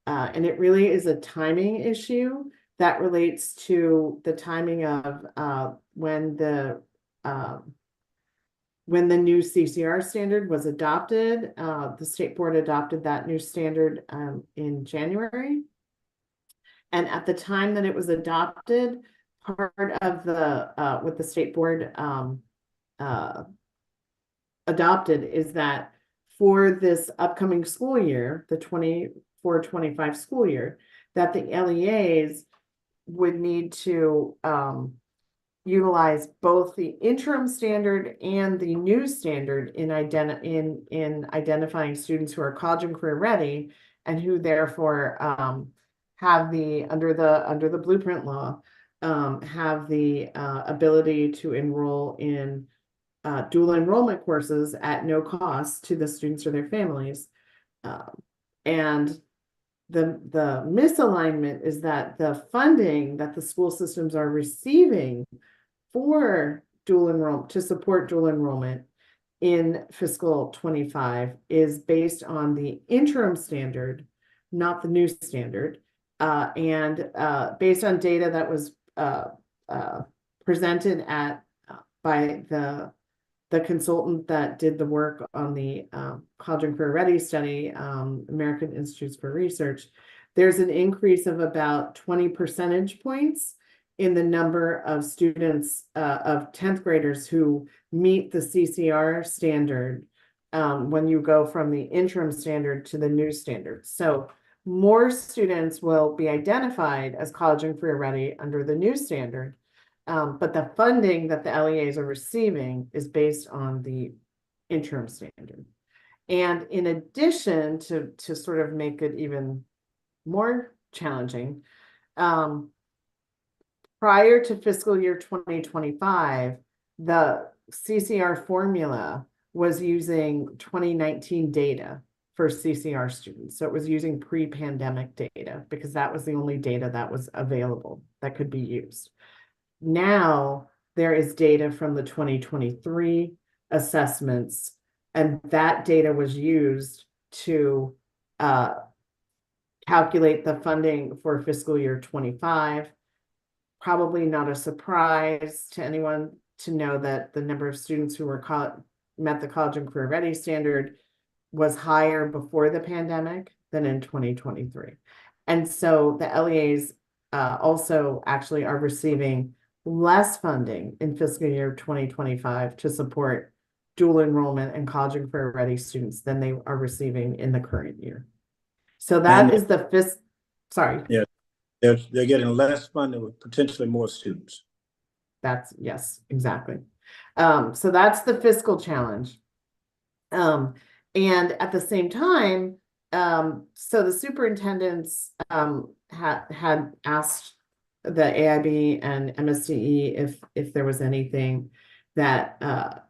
[SPEAKER 1] And it really is a timing issue that relates to the timing of when the new CCR standard was adopted. The state board adopted that new standard in January. And at the time that it was adopted, part of the what the state board adopted is that for this upcoming school year, the 24-25 school year, that the LEAs would need to utilize both the interim standard and the new standard in identifying students who are college and career ready and who therefore have the under the blueprint law have the ability to enroll in dual enrollment courses at no cost to the students or their families. And the misalignment is that the funding that the school systems are receiving for dual enrollment to support dual enrollment in fiscal 25 is based on the interim standard, not the new standard, and based on data that was presented by the the consultant that did the work on the College and Career Ready study, American Institutes for Research, there's an increase of about 20 percentage points in the number of students of 10th graders who meet the CCR standard when you go from the interim standard to the new standard. So more students will be identified as college and career ready under the new standard. But the funding that the LEAs are receiving is based on the interim standard. And in addition, to sort of make it even more challenging, prior to fiscal year 2025, the CCR formula was using 2019 data for CCR students. So it was using pre-pandemic data because that was the only data that was available that could be used. Now there is data from the 2023 assessments, and that data was used to calculate the funding for fiscal year 25. Probably not a surprise to anyone to know that the number of students who were met the college and career ready standard was higher before the pandemic than in 2023. And so the LEAs also actually are receiving less funding in fiscal year 2025 to support dual enrollment and college and career ready students than they are receiving in the current year. So that is the sorry.
[SPEAKER 3] Yeah, they're getting less funding with potentially more students.
[SPEAKER 1] Yes, exactly. So that's the fiscal challenge. And at the same time, so the superintendents had asked the AIB and MSDE if there was anything that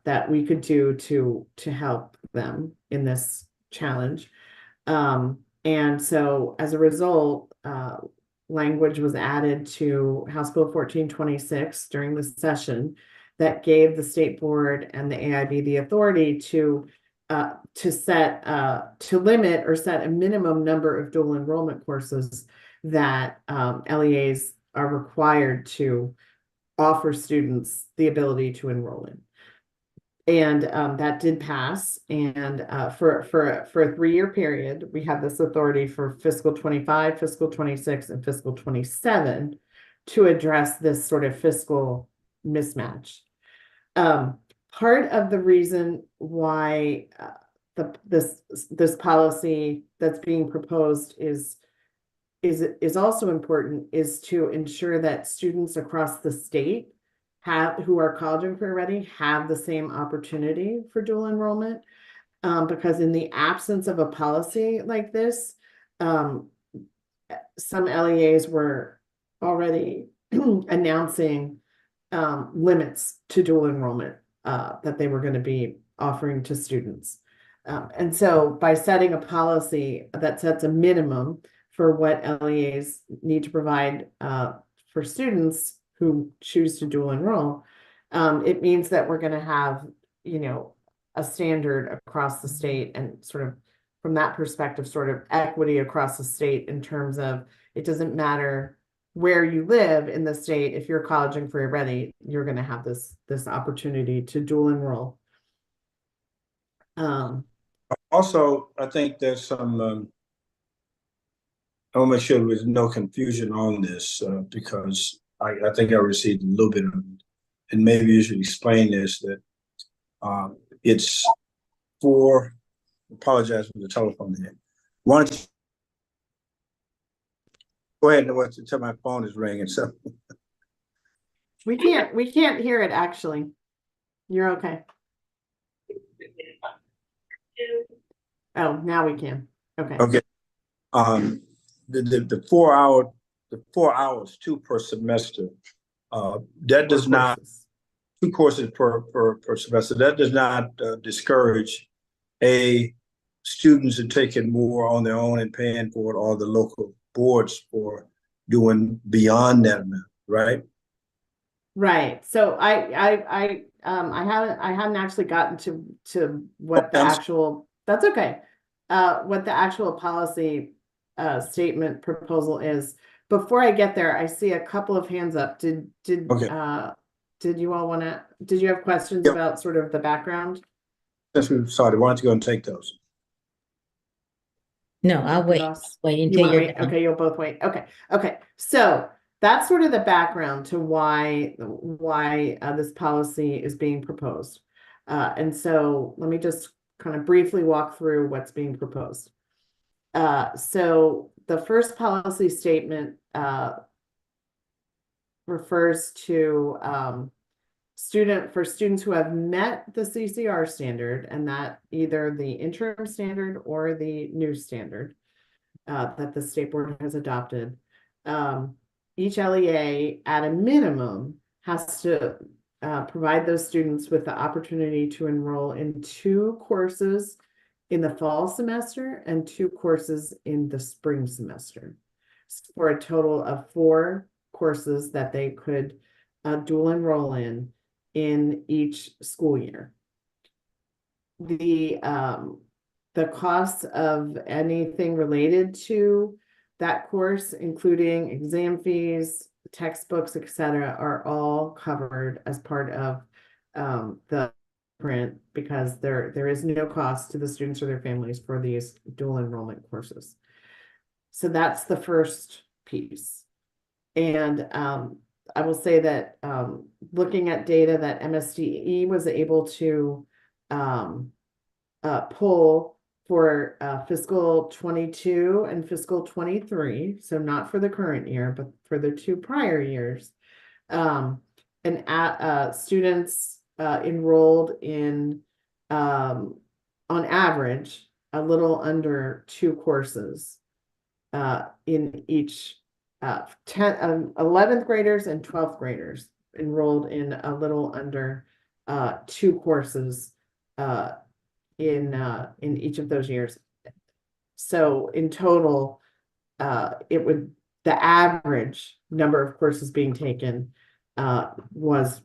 [SPEAKER 1] that we could do to help them in this challenge. And so as a result, language was added to House Bill 1426 during the session that gave the state board and the AIB the authority to limit or set a minimum number of dual enrollment courses that LEAs are required to offer students the ability to enroll in. And that did pass. And for a 3-year period, we have this authority for fiscal 25, fiscal 26, and fiscal 27 to address this sort of fiscal mismatch. Part of the reason why this policy that's being proposed is also important is to ensure that students across the state who are college and career ready have the same opportunity for dual enrollment, because in the absence of a policy like this, some LEAs were already announcing limits to dual enrollment that they were going to be offering to students. And so by setting a policy that sets a minimum for what LEAs need to provide for students who choose to dual enroll, it means that we're going to have, a standard across the state, and sort of from that perspective, sort of equity across the state in terms of it doesn't matter where you live in the state. If you're college and career ready, you're going to have this opportunity to dual enroll.
[SPEAKER 3] Also, I think there's some, I want to make sure there's no confusion on this because I think I received a little bit of it, and maybe you should explain this, that it's for, apologize for the telephone here. Why don't you go ahead and until my phone is ringing. So
[SPEAKER 1] we can't hear it actually. You're okay. Oh, now we can. Okay.
[SPEAKER 3] Okay. The 4 hours, 2 per semester, that does not, 2 courses per semester, that does not discourage students are taking more on their own and paying for it, or the local boards for doing beyond that amount, right?
[SPEAKER 1] Right. So I haven't actually gotten to what the actual, that's okay. What the actual policy statement proposal is. Before I get there, I see a couple of hands up. Did
[SPEAKER 3] okay.
[SPEAKER 1] did you all did you have questions
[SPEAKER 3] Yep.
[SPEAKER 1] about sort of the background?
[SPEAKER 3] Since we started, why don't you go and take those?
[SPEAKER 12] No, I'll
[SPEAKER 1] Dr.
[SPEAKER 12] wait.
[SPEAKER 1] Doss?
[SPEAKER 12] Wait
[SPEAKER 1] You
[SPEAKER 12] until
[SPEAKER 1] want to
[SPEAKER 12] you're
[SPEAKER 1] wait?
[SPEAKER 12] done.
[SPEAKER 1] Okay, you'll both wait. Okay. So that's sort of the background to why this policy is being proposed. And so let me just kind of briefly walk through what's being proposed. So the first policy statement refers to students who have met the CCR standard, and that either the interim standard or the new standard that the state board has adopted. Each LEA at a minimum has to provide those students with the opportunity to enroll in 2 courses in the fall semester and 2 courses in the spring semester, for a total of 4 courses that they could dual enroll in each school year. The costs of anything related to that course, including exam fees, textbooks, etc., are all covered as part of the grant, because there is no cost to the students or their families for these dual enrollment courses. So that's the first piece. And I will say that looking at data that MSDE was able to pull for fiscal 22 and fiscal 23, so not for the current year, but for the 2 prior years, and students enrolled in, on average, a little under 2 courses in each 11th graders and 12th graders enrolled in a little under 2 courses in each of those years. So in total, the average number of courses being taken was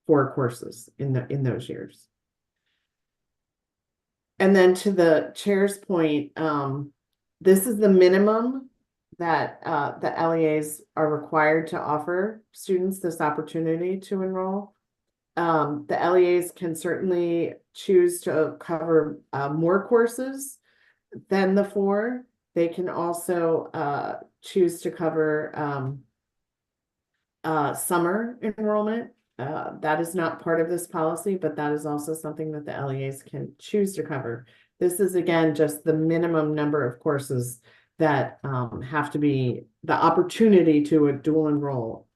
[SPEAKER 1] 4 courses in those years. And then to the chair's point, this is the minimum that the LEAs are required to offer students this opportunity to enroll. The LEAs can certainly choose to cover more courses than the 4. They can also choose to cover summer enrollment. That is not part of this policy, but that is also something that the LEAs can choose to cover. This is, again, just the minimum number of courses that have to be, the opportunity to dual enroll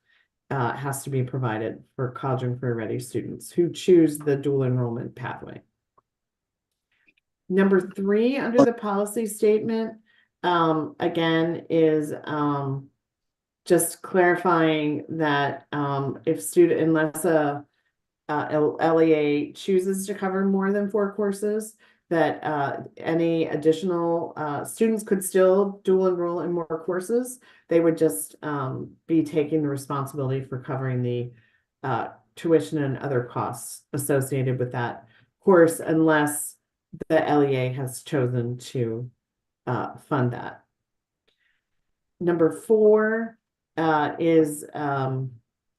[SPEAKER 1] has to be provided for college and career ready students who choose the dual enrollment pathway. Number 3 under the policy statement, again, is just clarifying that unless a LEA chooses to cover more than 4 courses, that any additional students could still dual enroll in more courses. They would just be taking the responsibility for covering the tuition and other costs associated with that course, unless the LEA has chosen to fund that. Number 4 is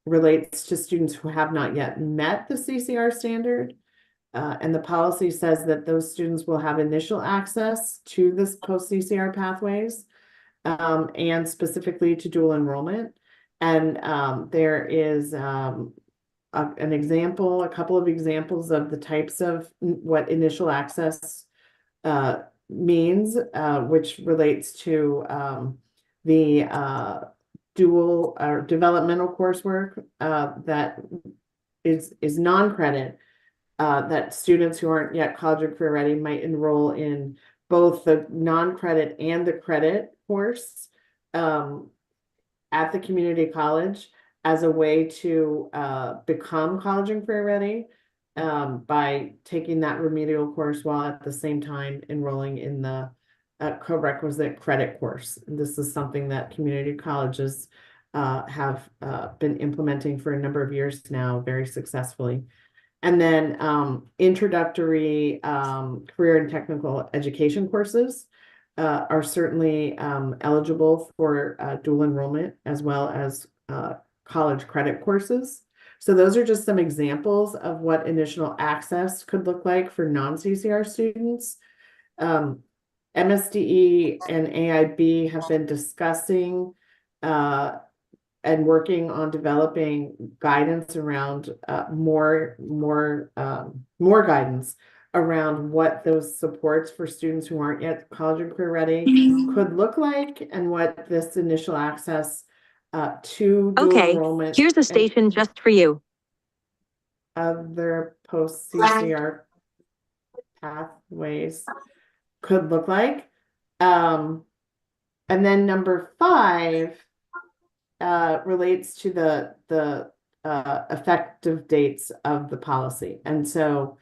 [SPEAKER 1] relates to students who have not yet met the CCR standard. And the policy says that those students will have initial access to this post-CCR pathways and specifically to dual enrollment. And there is a couple of examples of the types of what initial access means, which relates to the dual or developmental coursework that is non-credit, that students who aren't yet college or career ready might enroll in both the non-credit and the credit course at the community college as a way to become college and career ready by taking that remedial course while at the same time enrolling in the co-requisite credit course. And this is something that community colleges have been implementing for a number of years now very successfully. And then introductory career and technical education courses are certainly eligible for dual enrollment, as well as college credit courses. So those are just some examples of what initial access could look like for non-CCR students. MSDE and AIB have been discussing and working on developing guidance around more guidance around what those supports for students who aren't yet college and career ready could look like, and what this initial access to dual
[SPEAKER 12] Okay,
[SPEAKER 1] enrollment
[SPEAKER 12] here's a
[SPEAKER 1] and
[SPEAKER 12] station just for you.
[SPEAKER 1] other post CCR pathways could look like. And then number 5 relates to the effective dates of the policy. And so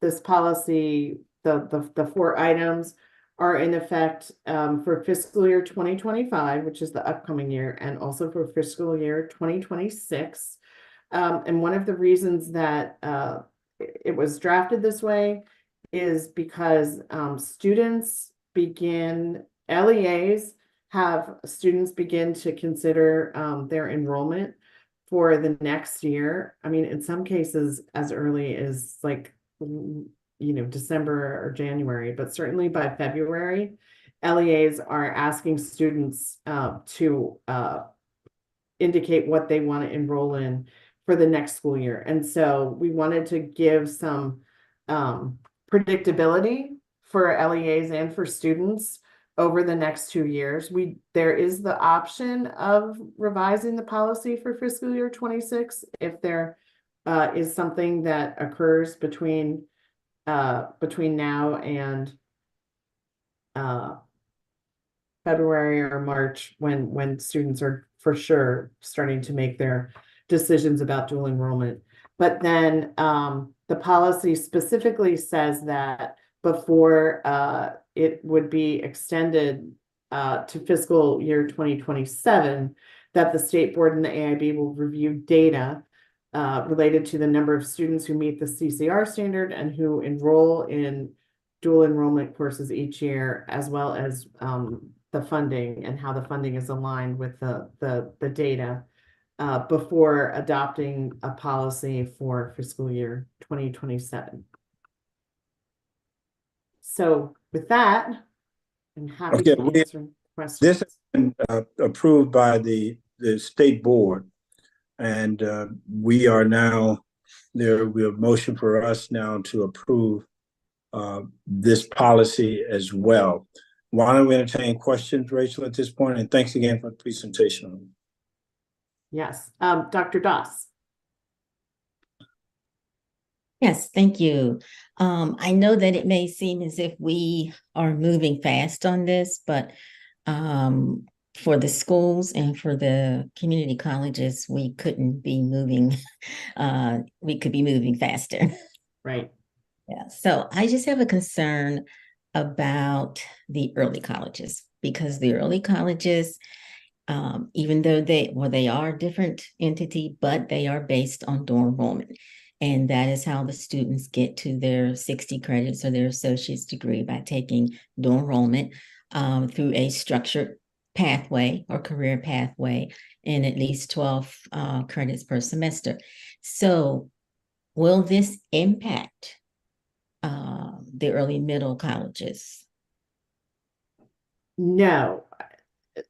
[SPEAKER 1] this policy, the 4 items are in effect for fiscal year 2025, which is the upcoming year, and also for fiscal year 2026. And one of the reasons that it was drafted this way is because LEAs have students begin to consider their enrollment for the next year. I mean, in some cases as early as like, December or January, but certainly by February, LEAs are asking students to indicate what they want to enroll in for the next school year. And so we wanted to give some predictability for LEAs and for students over the next 2 years. There is the option of revising the policy for fiscal year 26 if there is something that occurs between now and February or March, when students are for sure starting to make their decisions about dual enrollment. But then the policy specifically says that before it would be extended to fiscal year 2027, that the state board and the AIB will review data related to the number of students who meet the CCR standard and who enroll in dual enrollment courses each year, as well as the funding and how the funding is aligned with the data before adopting a policy for fiscal year 2027. So with that, I'm happy to answer questions.
[SPEAKER 3] This has been approved by the state board, and we are now, there will be a motion for us now to approve this policy as well. Why don't we entertain questions, Rachel, at this point? And thanks again for the presentation.
[SPEAKER 1] Yes, Dr. Doss.
[SPEAKER 13] Yes, thank you. I know that it may seem as if we are moving fast on this, but for the schools and for the community colleges, we couldn't be moving, we could be moving faster.
[SPEAKER 1] Right.
[SPEAKER 13] Yeah, so I just have a concern about the early colleges, because the early colleges, even though they are a different entity, but they are based on dual enrollment. And that is how the students get to their 60 credits or their associate's degree, by taking dual enrollment through a structured pathway or career pathway in at least 12 credits per semester. So will this impact the early middle colleges?
[SPEAKER 1] No.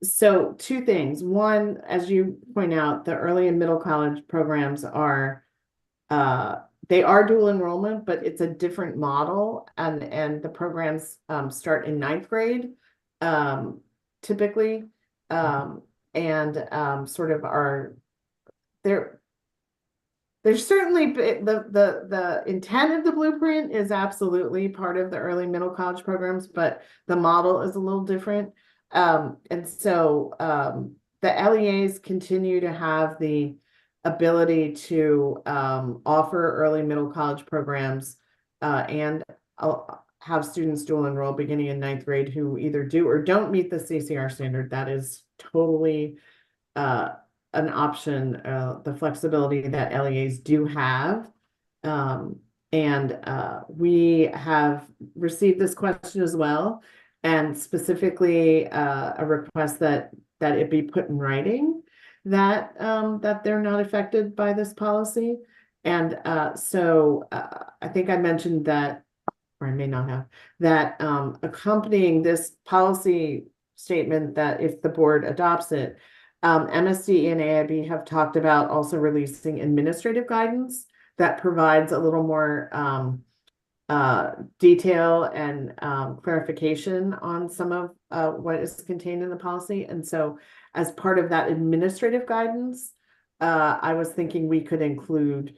[SPEAKER 1] So 2 things. One, as you point out, the early and middle college programs are they are dual enrollment, but it's a different model, and the programs start in 9th grade typically, and sort of are there's certainly the intent of the blueprint is absolutely part of the early middle college programs, but the model is a little different. And so the LEAs continue to have the ability to offer early middle college programs and have students dual enroll beginning in 9th grade who either do or don't meet the CCR standard. That is totally an option, the flexibility that LEAs do have. And we have received this question as well, and specifically a request that it be put in writing that that they're not affected by this policy. And so I think I mentioned that, or I may not have, that accompanying this policy statement, that if the board adopts it, MSD and AIB have talked about also releasing administrative guidance that provides a little more detail and clarification on some of what is contained in the policy. And so as part of that administrative guidance, I was thinking we could include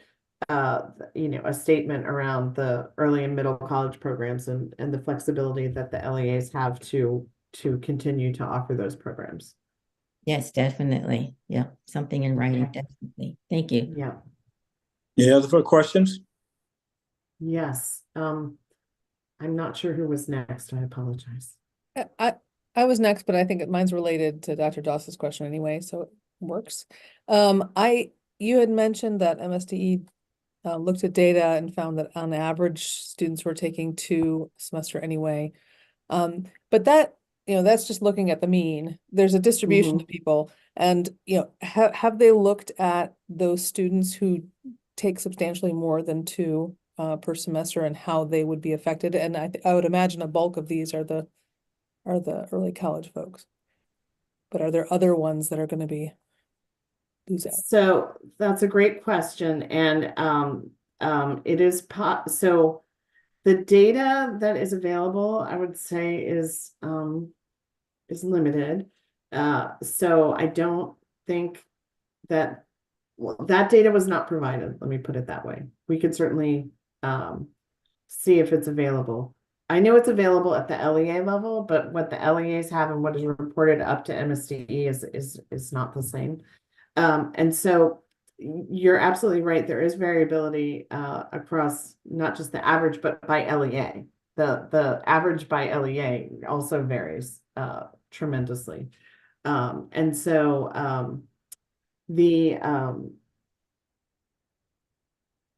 [SPEAKER 1] a statement around the early and middle college programs and the flexibility that the LEAs have to continue to offer those programs.
[SPEAKER 13] Yes, definitely. Yeah, something in writing, definitely. Thank you.
[SPEAKER 1] Yeah.
[SPEAKER 3] Any other questions?
[SPEAKER 1] Yes. I'm not sure who was next. I apologize.
[SPEAKER 10] I was next, but I think mine's related to Dr. Doss's question anyway, so it works. You had mentioned that MSDE looked at data and found that on average students were taking 2 a semester anyway. But that, that's just looking at the mean. There's a distribution of people, and have they looked at those students who take substantially more than 2 per semester and how they would be affected? And I would imagine a bulk of these are the early college folks. But are there other ones that are going to be lose out?
[SPEAKER 1] So that's a great question, and it is so the data that is available, I would say, is limited. So I don't think that, well, that data was not provided. Let me put it that way. We could certainly see if it's available. I know it's available at the LEA level, but what the LEAs have and what is reported up to MSDE is not the same. And so you're absolutely right. There is variability across not just the average, but by LEA. The average by LEA also varies tremendously. And so the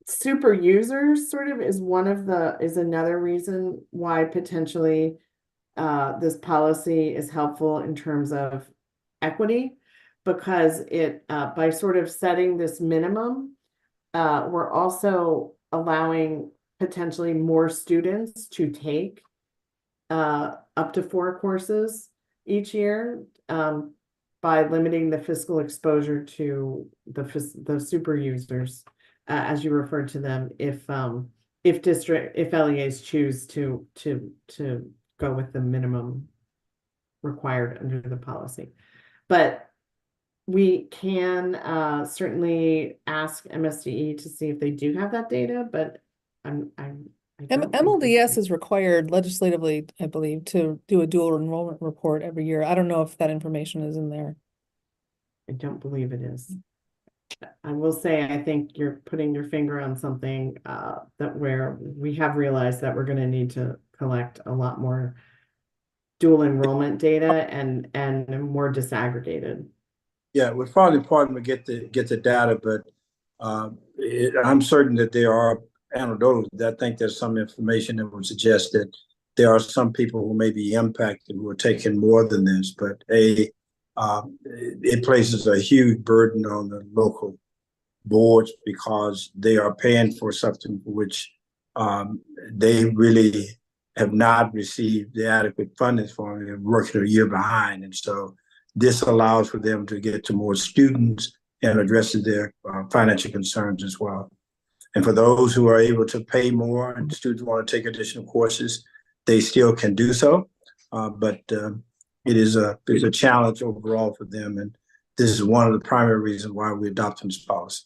[SPEAKER 1] super users sort of is another reason why potentially this policy is helpful in terms of equity, because it by sort of setting this minimum, we're also allowing potentially more students to take up to 4 courses each year, by limiting the fiscal exposure to the super users, as you referred to them, if LEAs choose to go with the minimum required under the policy. But we can certainly ask MSDE to see if they do have that data, but I don't think
[SPEAKER 10] MLDS is required legislatively, I believe, to do a dual enrollment report every year. I don't know if that information is in there.
[SPEAKER 1] I don't believe it is. I will say, I think you're putting your finger on something that where we have realized that we're going to need to collect a lot more dual enrollment data and more disaggregated.
[SPEAKER 3] Yeah, we're probably important to get the data, but I'm certain that there are anecdotal. I think there's some information that would suggest that there are some people who may be impacted who are taking more than this, but it places a huge burden on the local boards because they are paying for something for which they really have not received the adequate funding for, and they're working a year behind. And so this allows for them to get to more students and addresses their financial concerns as well. And for those who are able to pay more and students want to take additional courses, they still can do so. But it is a challenge overall for them. And this is one of the primary reasons why we're adopting this policy.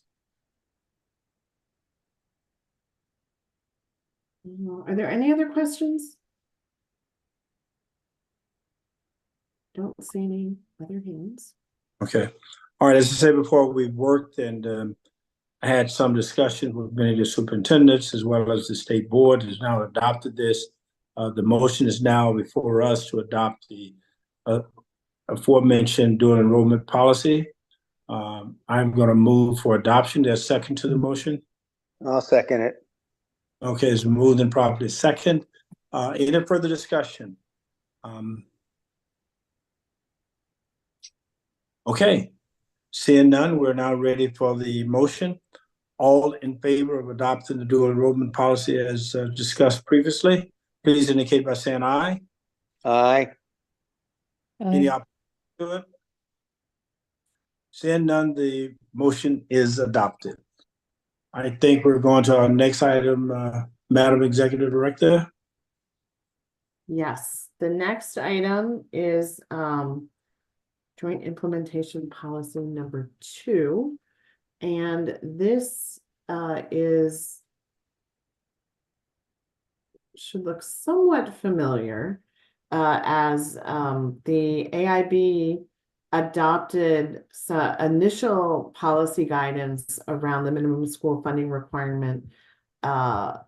[SPEAKER 1] Are there any other questions? Don't see any other hands.
[SPEAKER 3] Okay. All right. As I said before, we've worked and I had some discussion with many of the superintendents as well as the state board has now adopted this. The motion is now before us to adopt the aforementioned dual enrollment policy. I'm going to move for adoption. There's a second to the motion.
[SPEAKER 11] I'll second it.
[SPEAKER 3] Okay, it's moved and properly second. Any further discussion? Okay, Seeing none, we're now ready for the motion. All in favor of adopting the dual enrollment policy as discussed previously, please indicate by saying aye.
[SPEAKER 11] Aye.
[SPEAKER 3] Any opposition to it? Seeing none, the motion is adopted. I think we're going to our next item, Madam Executive Director.
[SPEAKER 1] Yes, the next item is joint implementation policy number 2. And this should look somewhat familiar as the AIB adopted initial policy guidance around the minimum school funding requirement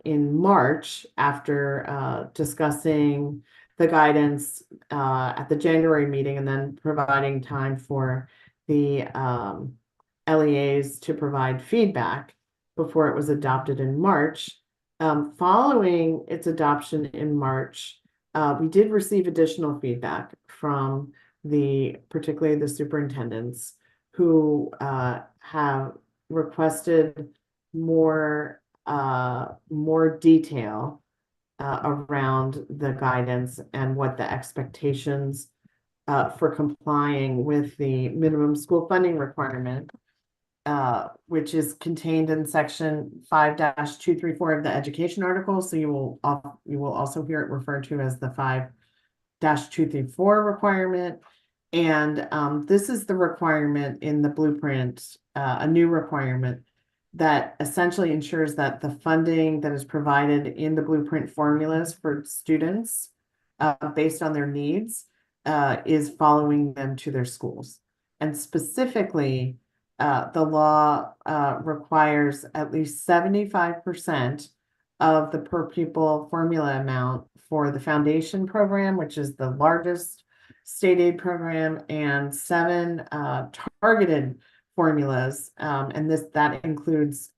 [SPEAKER 1] in March after discussing the guidance at the January meeting and then providing time for the LEAs to provide feedback before it was adopted in March. Following its adoption in March, we did receive additional feedback from particularly the superintendents who have requested more detail around the guidance and what the expectations for complying with the minimum school funding requirement, which is contained in section 5-234 of the education article. So you will also hear it referred to as the 5-234 requirement. And this is the requirement in the blueprint, a new requirement that essentially ensures that the funding that is provided in the blueprint formulas for students based on their needs is following them to their schools. And specifically, the law requires at least 75% of the per pupil formula amount for the foundation program, which is the largest state aid program, and 7 targeted formulas. And that includes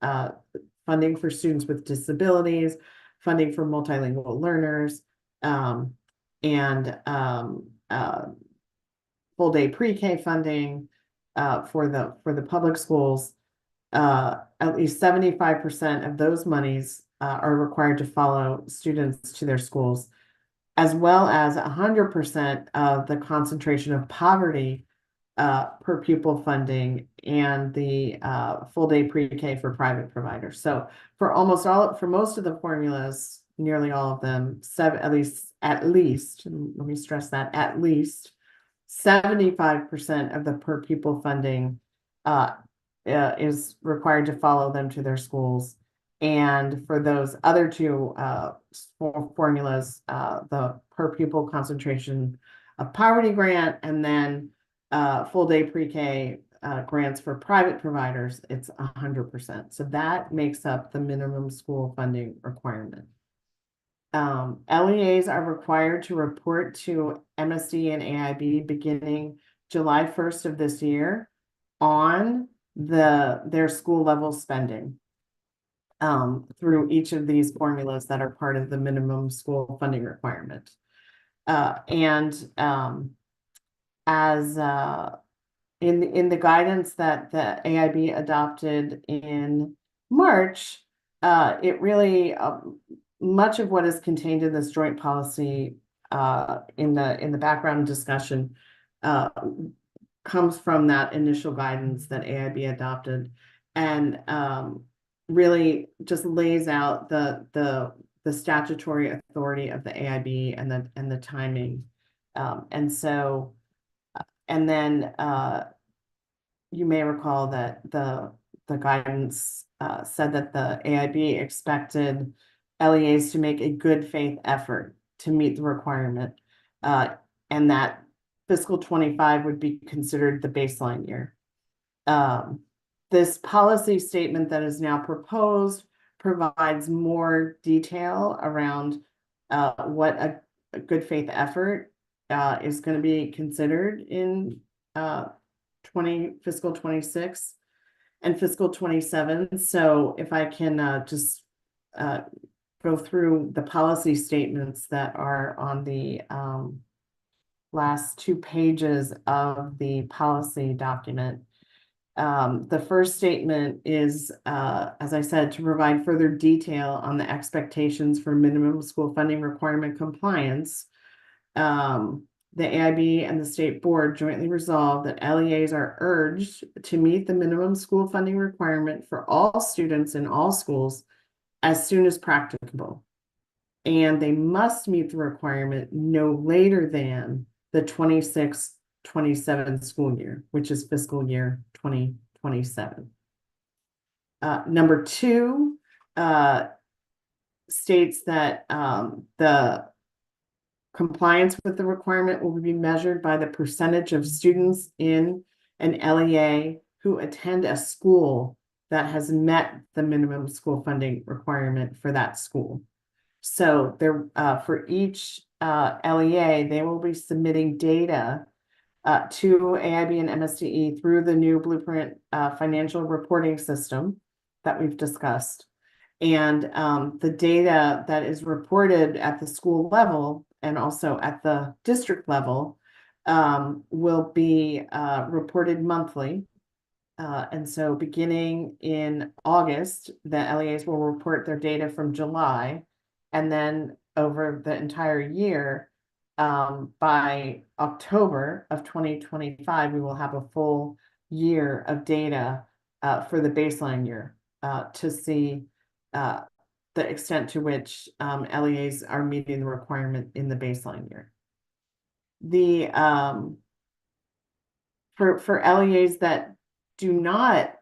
[SPEAKER 1] funding for students with disabilities, funding for multilingual learners, and full day pre-K funding for the public schools. At least 75% of those monies are required to follow students to their schools, as well as 100% of the concentration of poverty per pupil funding and the full day pre-K for private providers. So for most of the formulas, nearly all of them, at least, let me stress that, at least 75% of the per pupil funding is required to follow them to their schools. And for those other 2 formulas, the per pupil concentration of poverty grant, and then full day pre-K grants for private providers, it's 100%. So that makes up the minimum school funding requirement. LEAs are required to report to MSD and AIB beginning July 1st of this year on their school level spending through each of these formulas that are part of the minimum school funding requirement. As in the guidance that the AIB adopted in March, it really much of what is contained in this joint policy in the background discussion comes from that initial guidance that AIB adopted, and really just lays out the statutory authority of the AIB and the timing. And then you may recall that the guidance said that the AIB expected LEAs to make a good faith effort to meet the requirement, and that fiscal 25 would be considered the baseline year. This policy statement that is now proposed provides more detail around what a good faith effort is going to be considered in fiscal 26 and fiscal 27. So if I can just go through the policy statements that are on the last 2 pages of the policy document. The first statement is, as I said, to provide further detail on the expectations for minimum school funding requirement compliance. The AIB and the state board jointly resolved that LEAs are urged to meet the minimum school funding requirement for all students in all schools as soon as practicable. And they must meet the requirement no later than the 26-27 school year, which is fiscal year 2027. Number two states that the compliance with the requirement will be measured by the percentage of students in an LEA who attend a school that has met the minimum school funding requirement for that school. So there, for each LEA, they will be submitting data to AIB and MSDE through the new Blueprint financial reporting system that we've discussed. And the data that is reported at the school level and also at the district level will be reported monthly. And so beginning in August, the LEAs will report their data from July, and then over the entire year, by October of 2025, we will have a full year of data for the baseline year to see the extent to which LEAs are meeting the requirement in the baseline year. The for LEAs that do not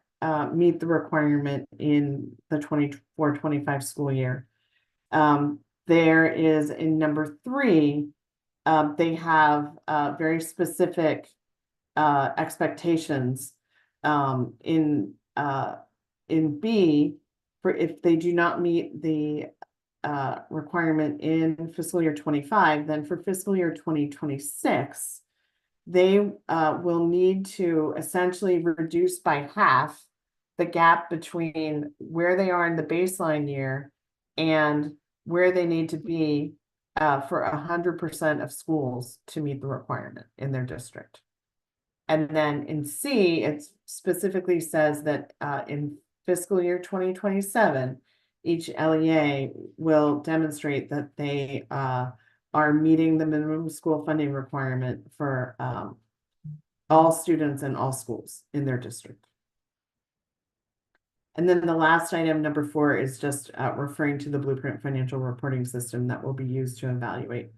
[SPEAKER 1] meet the requirement in the 24-25 school year, there is in number 3, they have very specific expectations in B. For if they do not meet the requirement in fiscal year 25, then for fiscal year 2026, they will need to essentially reduce by half the gap between where they are in the baseline year and where they need to be for 100% of schools to meet the requirement in their district. And then in C, it specifically says that in fiscal year 2027, each LEA will demonstrate that they are meeting the minimum school funding requirement for all students in all schools in their district. And then the last item, number 4, is just referring to the Blueprint financial reporting system that will be used to evaluate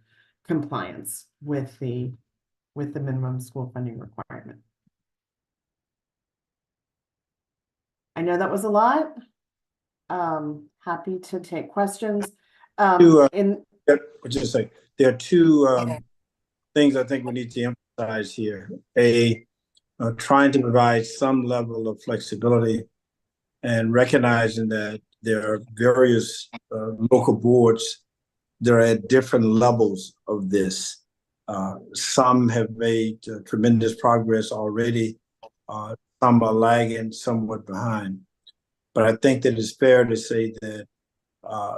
[SPEAKER 1] compliance with the minimum school funding requirement. I know that was a lot. Happy to take questions.
[SPEAKER 3] Just say there are two things I think we need to emphasize here. Trying to provide some level of flexibility and recognizing that there are various local boards that are at different levels of this. Some have made tremendous progress already. Some are lagging somewhat behind. But I think that it's fair to say that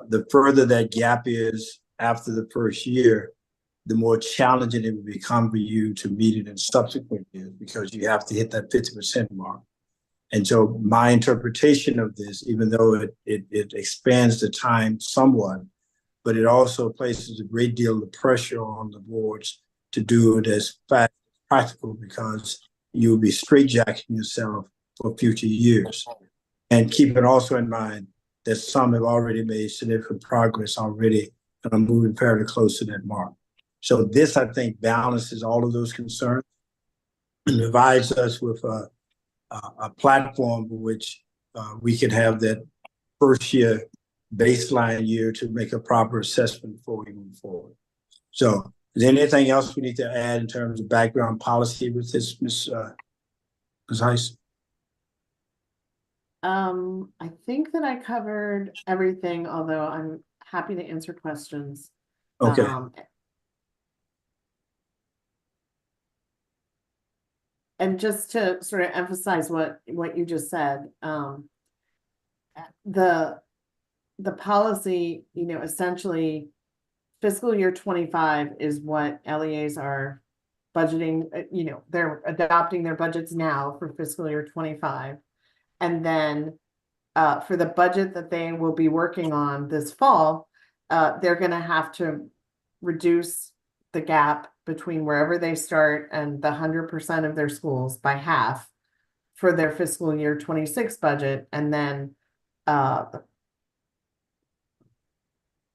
[SPEAKER 3] the further that gap is after the first year, the more challenging it will become for you to meet it in subsequent years because you have to hit that 50% mark. And so my interpretation of this, even though it expands the time somewhat, but it also places a great deal of pressure on the boards to do it as fast as practical because you'll be straitjacking yourself for future years. And keep it also in mind that some have already made significant progress already and are moving fairly close to that mark. So this, I think, balances all of those concerns and provides us with a platform for which we can have that first year baseline year to make a proper assessment before we move forward. So is there anything else we need to add in terms of background policy with this, Ms. Heiss?
[SPEAKER 1] I think that I covered everything, although I'm happy to answer questions.
[SPEAKER 3] Okay.
[SPEAKER 1] And just to sort of emphasize what you just said, the policy, essentially fiscal year 25 is what LEAs are budgeting, they're adopting their budgets now for fiscal year 25. And then for the budget that they will be working on this fall, they're going to have to reduce the gap between wherever they start and the 100% of their schools by half for their fiscal year 26 budget, and then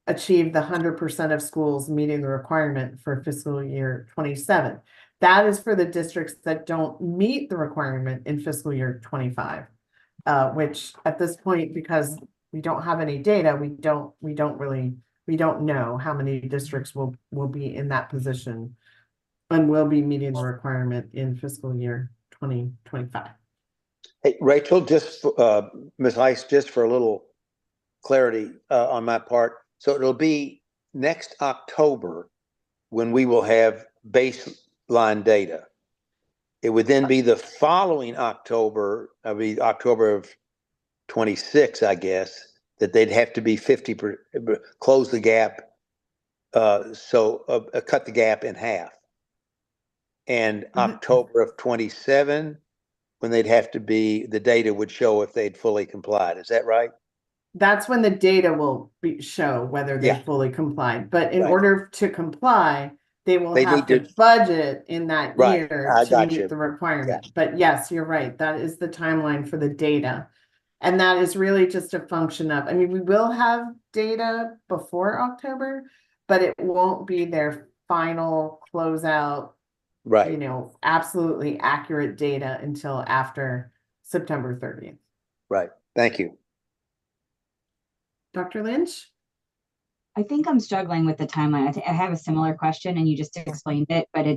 [SPEAKER 1] achieve the 100% of schools meeting the requirement for fiscal year 27. That is for the districts that don't meet the requirement in fiscal year 25, which at this point, because we don't have any data, we don't know how many districts will be in that position and will be meeting the requirement in fiscal year 2025.
[SPEAKER 11] Hey, Rachel, just Ms. Ice, just for a little clarity on my part. So it'll be next October when we will have baseline data. It would then be the following October, October of 26, I guess, that they'd have to be 50%, close the gap, cut the gap in half. And October of 27, when they'd have to be, the data would show if they'd fully complied. Is that right?
[SPEAKER 1] That's when the data will show whether they fully complied. But in order to comply, they have to budget in that year to meet the requirement. But yes, you're right. That is the timeline for the data. And that is really just a function of, we will have data before October, but it won't be their final closeout, absolutely accurate data until after September 30th.
[SPEAKER 11] Right. Thank you.
[SPEAKER 1] Dr. Lynch?
[SPEAKER 12] I think I'm struggling with the timeline. I have a similar question and you just explained it, but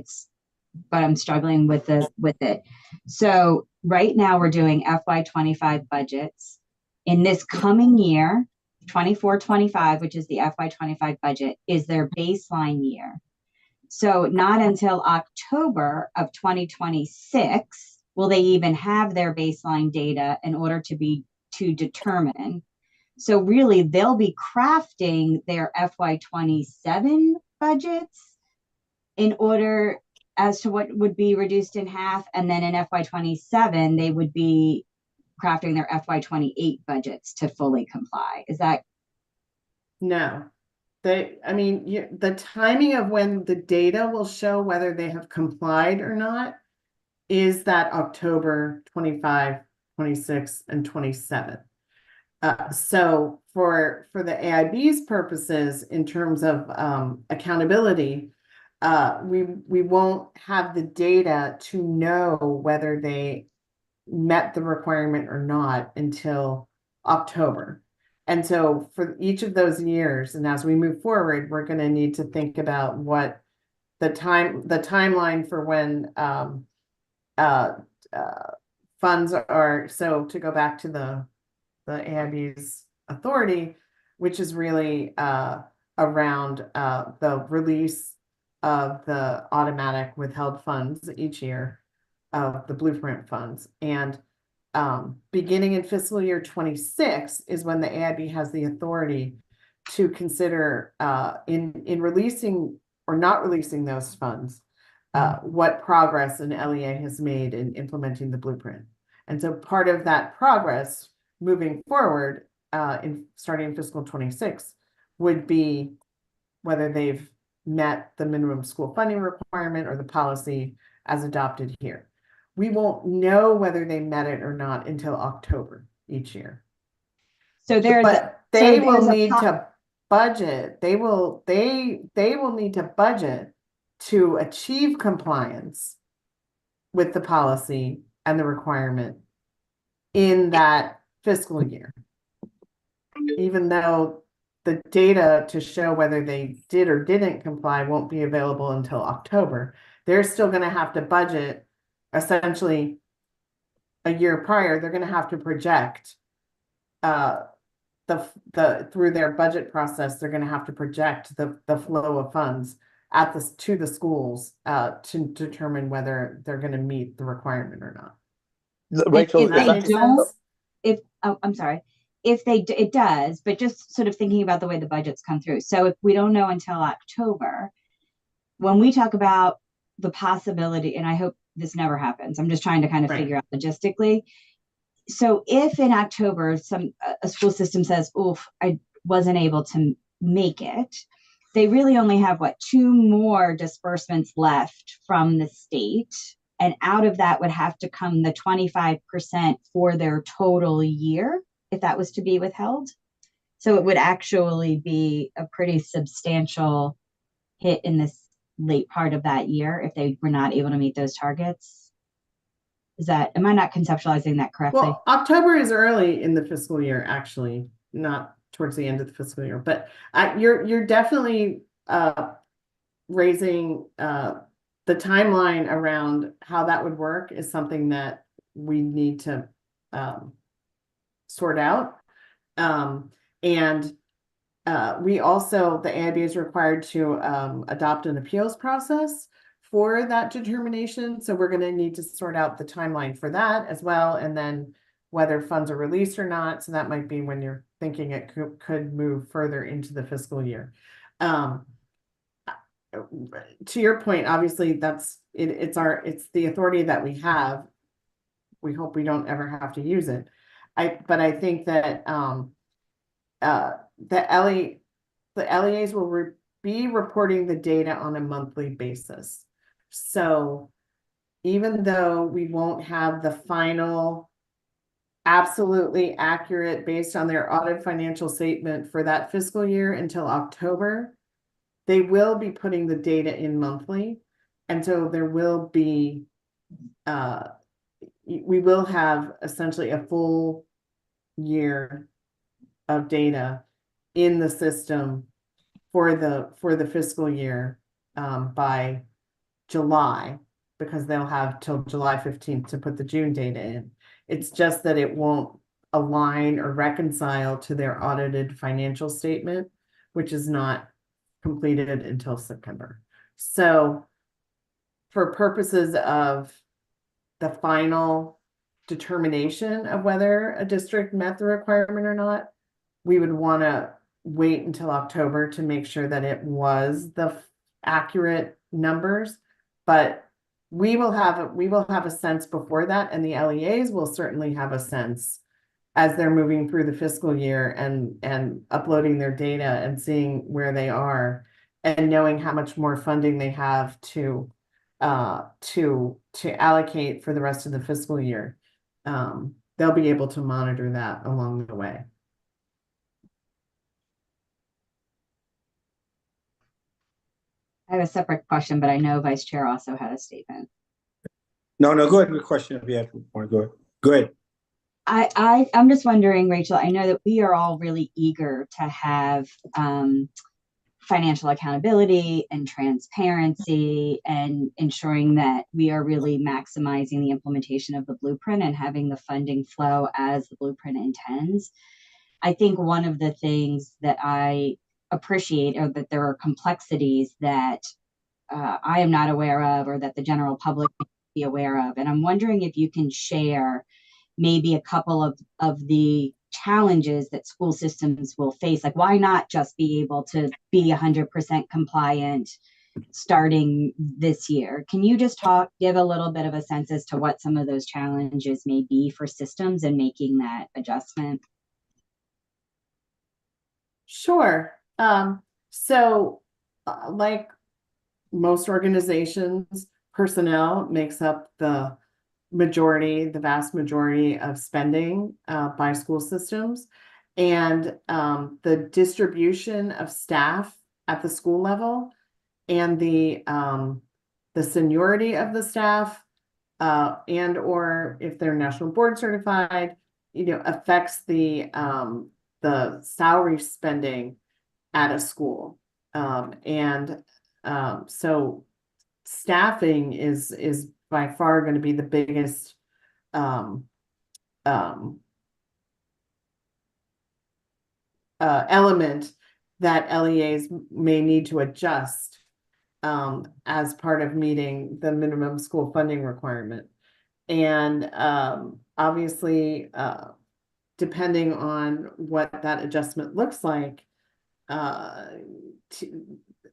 [SPEAKER 12] I'm struggling with it. So right now we're doing FY25 budgets. In this coming year, 24-25, which is the FY25 budget, is their baseline year. So not until October of 2026 will they even have their baseline data in order to determine. So really, they'll be crafting their FY27 budgets in order as to what would be reduced in half. And then in FY27, they would be crafting their FY28 budgets to fully comply. Is that?
[SPEAKER 1] No. The timing of when the data will show whether they have complied or not is that October 25, 26, and 27. So for the AIB's purposes, in terms of accountability, we won't have the data to know whether they met the requirement or not until October. And so for each of those years, and as we move forward, we're going to need to think about what the timeline for when funds are. So to go back to the AIB's authority, which is really around the release of the automatic withheld funds each year of the blueprint funds. And beginning in fiscal year 26 is when the AIB has the authority to consider in releasing or not releasing those funds, what progress an LEA has made in implementing the blueprint. And so part of that progress moving forward, starting in fiscal 26, would be whether they've met the minimum school funding requirement or the policy as adopted here. We won't know whether they met it or not until October each year.
[SPEAKER 12] So
[SPEAKER 1] they will need to budget. They will need to budget to achieve compliance with the policy and the requirement in that fiscal year, even though the data to show whether they did or didn't comply won't be available until October. They're still going to have to budget essentially a year prior. They're going to have to project through their budget process. They're going to have to project the flow of funds to the schools to determine whether they're going to meet the requirement or not.
[SPEAKER 11] Rachel,
[SPEAKER 12] I'm sorry. It does, but just sort of thinking about the way the budgets come through. So if we don't know until October, when we talk about the possibility, and I hope this never happens. I'm just trying to kind of
[SPEAKER 1] Right.
[SPEAKER 12] figure out logistically. So if in October a school system says, "Oof, I wasn't able to make it," they really only have what, 2 more disbursements left from the state, and out of that would have to come the 25% for their total year if that was to be withheld. So it would actually be a pretty substantial hit in this late part of that year if they were not able to meet those targets. Am I not conceptualizing that correctly?
[SPEAKER 1] Well, October is early in the fiscal year, actually, not towards the end of the fiscal year, but you're definitely raising the timeline around how that would work is something that we need to sort out. And we also, the AIB is required to adopt an appeals process for that determination. So we're going to need to sort out the timeline for that as well. And then whether funds are released or not. So that might be when you're thinking it could move further into the fiscal year. To your point, obviously it's the authority that we have. We hope we don't ever have to use it. But I think that the LEAs will be reporting the data on a monthly basis. So even though we won't have the final absolutely accurate based on their audit financial statement for that fiscal year until October, they will be putting the data in monthly. And so there will be, we will have essentially a full year of data in the system for the fiscal year by July, because they'll have till July 15th to put the June data in. It's just that it won't align or reconcile to their audited financial statement, which is not completed until September. So for purposes of the final determination of whether a district met the requirement or not, we would want to wait until October to make sure that it was the accurate numbers. But we will have a sense before that, and the LEAs will certainly have a sense as they're moving through the fiscal year and uploading their data and seeing where they are and knowing how much more funding they have to allocate for the rest of the fiscal year. They'll be able to monitor that along the way.
[SPEAKER 12] I have a separate question, but I know Vice Chair also had a statement.
[SPEAKER 3] No, go ahead with the question if you have one. Go ahead.
[SPEAKER 12] I'm just wondering, Rachel, I know that we are all really eager to have financial accountability and transparency and ensuring that we are really maximizing the implementation of the blueprint and having the funding flow as the blueprint intends. I think one of the things that I appreciate are that there are complexities that I am not aware of or that the general public may be aware of. And I'm wondering if you can share maybe a couple of the challenges that school systems will face. Like, why not just be able to be 100% compliant starting this year? Can you just give a little bit of a sense as to what some of those challenges may be for systems and making that adjustment?
[SPEAKER 1] Sure. So like most organizations, personnel makes up the vast majority of spending by school systems. And the distribution of staff at the school level and the seniority of the staff and or if they're national board certified, affects the salary spending at a school. So staffing is by far going to be the biggest element that LEAs may need to adjust as part of meeting the minimum school funding requirement. And obviously, depending on what that adjustment looks like,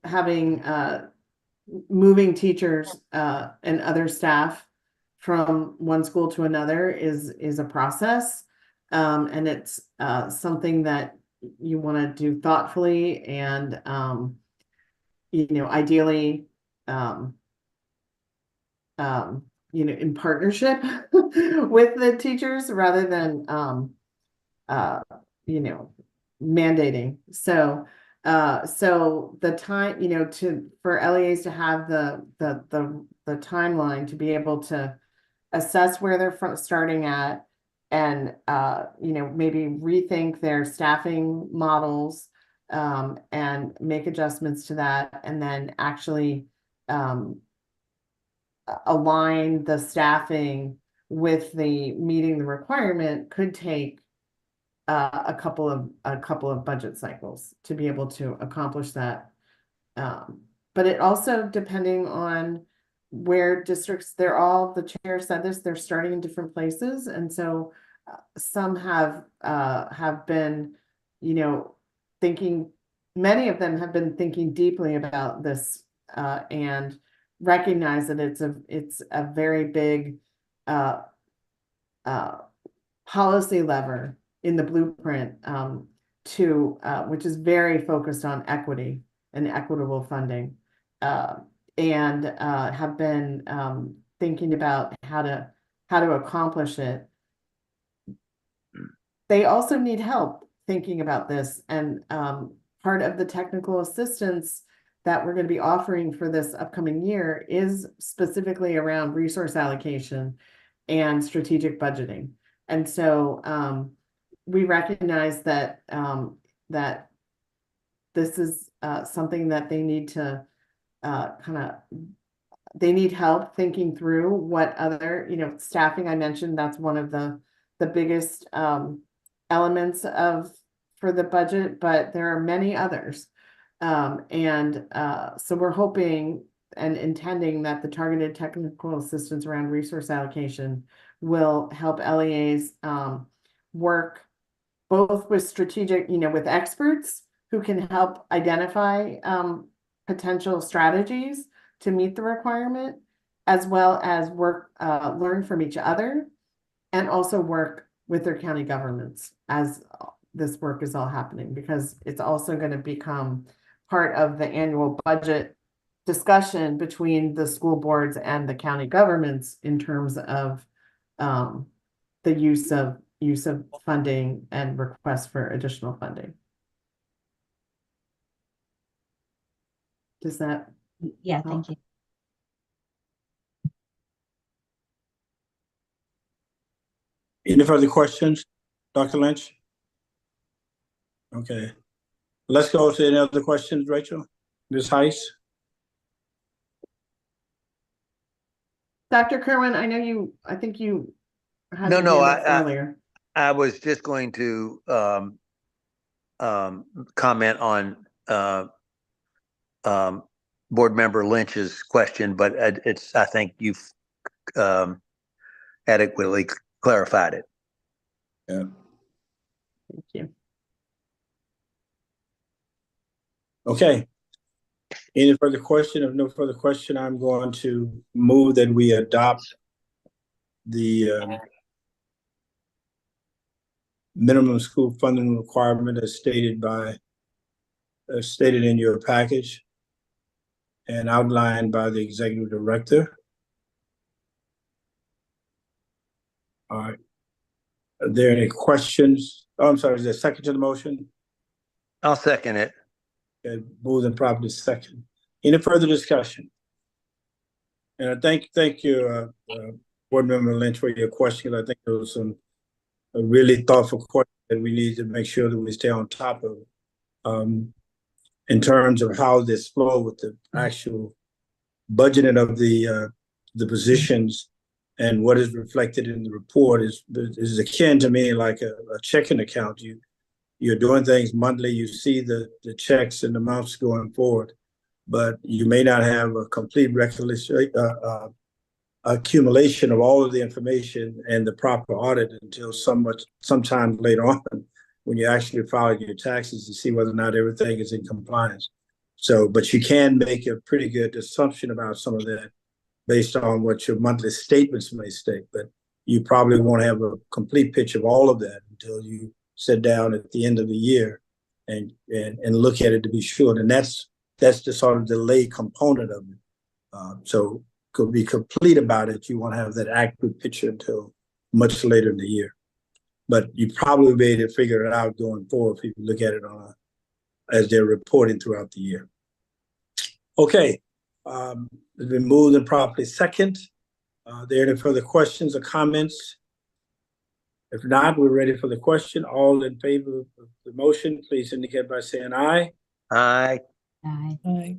[SPEAKER 1] having moving teachers and other staff from one school to another is a process. And it's something that you want to do thoughtfully and ideally in partnership with the teachers rather than mandating. So the time, for LEAs to have the timeline to be able to assess where they're starting at and maybe rethink their staffing models and make adjustments to that, and then actually align the staffing with the meeting the requirement could take a couple of budget cycles to be able to accomplish that. But it also, depending on where districts, the chair said this, they're starting in different places. And so some have been, many of them have been thinking deeply about this and recognize that it's a very big policy lever in the blueprint which is very focused on equity and equitable funding, and have been thinking about how to accomplish it. They also need help thinking about this, and part of the technical assistance that we're going to be offering for this upcoming year is specifically around resource allocation and strategic budgeting. And so we recognize that that this is something that they need to they need help thinking through what other, staffing, I mentioned, that's one of the biggest elements for the budget, but there are many others. So we're hoping and intending that the targeted technical assistance around resource allocation will help LEAs work both with strategic, with experts who can help identify potential strategies to meet the requirement, as well as learn from each other, and also work with their county governments as this work is all happening, because it's also going to become part of the annual budget discussion between the school boards and the county governments in terms of the use of funding and requests for additional funding. Does that?
[SPEAKER 12] Yeah, thank you.
[SPEAKER 3] Any further questions, Dr. Lynch? Okay. Let's go to any other questions, Rachel? Ms. Heiss?
[SPEAKER 1] Dr. Kerwin, I think you had
[SPEAKER 11] No,
[SPEAKER 1] your
[SPEAKER 11] no,
[SPEAKER 1] hand up earlier.
[SPEAKER 11] I was just going to comment on Board Member Lynch's question, but I think you've adequately clarified it.
[SPEAKER 3] Yeah.
[SPEAKER 1] Thank you.
[SPEAKER 3] Okay. Any further question? If no further question, I'm going to move that we adopt the minimum school funding requirement as stated in your package and outlined by the executive director. All right. Are there any questions? Oh, I'm sorry. Is there a second to the motion?
[SPEAKER 11] I'll second it.
[SPEAKER 3] Okay, moved and properly second. Any further discussion? And I thank you, Board Member Lynch, for your question. I think there was a really thoughtful question that we need to make sure that we stay on top of, in terms of how this flow with the actual budgeting of the positions and what is reflected in the report is akin to me like a checking account. You're doing things monthly, you see the checks and amounts going forward, but you may not have a complete accumulation of all of the information and the proper audit until sometime later on when you actually file your taxes to see whether or not everything is in compliance. So, but you can make a pretty good assumption about some of that based on what your monthly statements may state, but you probably won't have a complete picture of all of that until you sit down at the end of the year and look at it to be sure. And that's the sort of delay component of it. So to be complete about it, you won't have that accurate picture until much later in the year. But you probably be able to figure it out going forward if you look at it as they're reporting throughout the year. Okay, it's been moved and properly second. Are there any further questions or comments? If not, we're ready for the question. All in favor of the motion, please indicate by saying aye.
[SPEAKER 11] Aye.
[SPEAKER 12] Aye.
[SPEAKER 10] Aye.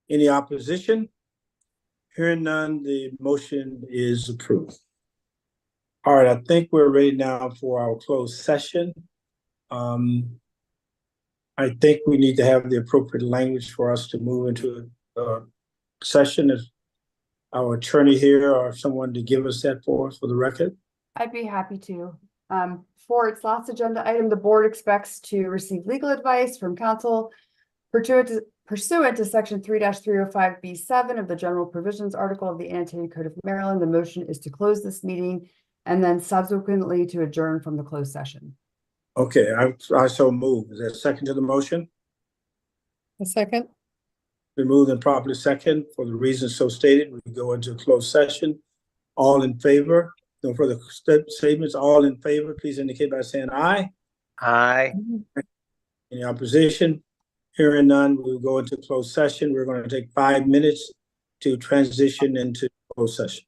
[SPEAKER 3] Any opposition? Hearing none, the motion is approved. All right, I think we're ready now for our closed session. I think we need to have the appropriate language for us to move into a session. Is our attorney here or someone to give us that for us for the record?
[SPEAKER 14] I'd be happy to. For its last agenda item, the board expects to receive legal advice from counsel pursuant to section 3-305B7 of the general provisions article of the Annotated Code of Maryland. The motion is to close this meeting and then subsequently to adjourn from the closed session.
[SPEAKER 3] Okay, I so move. Is there a second to the motion?
[SPEAKER 10] A second?
[SPEAKER 3] Been moved and properly second. For the reasons so stated, we go into a closed session. All in favor? No further statements. All in favor, please indicate by saying aye.
[SPEAKER 11] Aye.
[SPEAKER 3] Any opposition? Hearing none, we'll go into closed session. We're going to take 5 minutes to transition into closed session.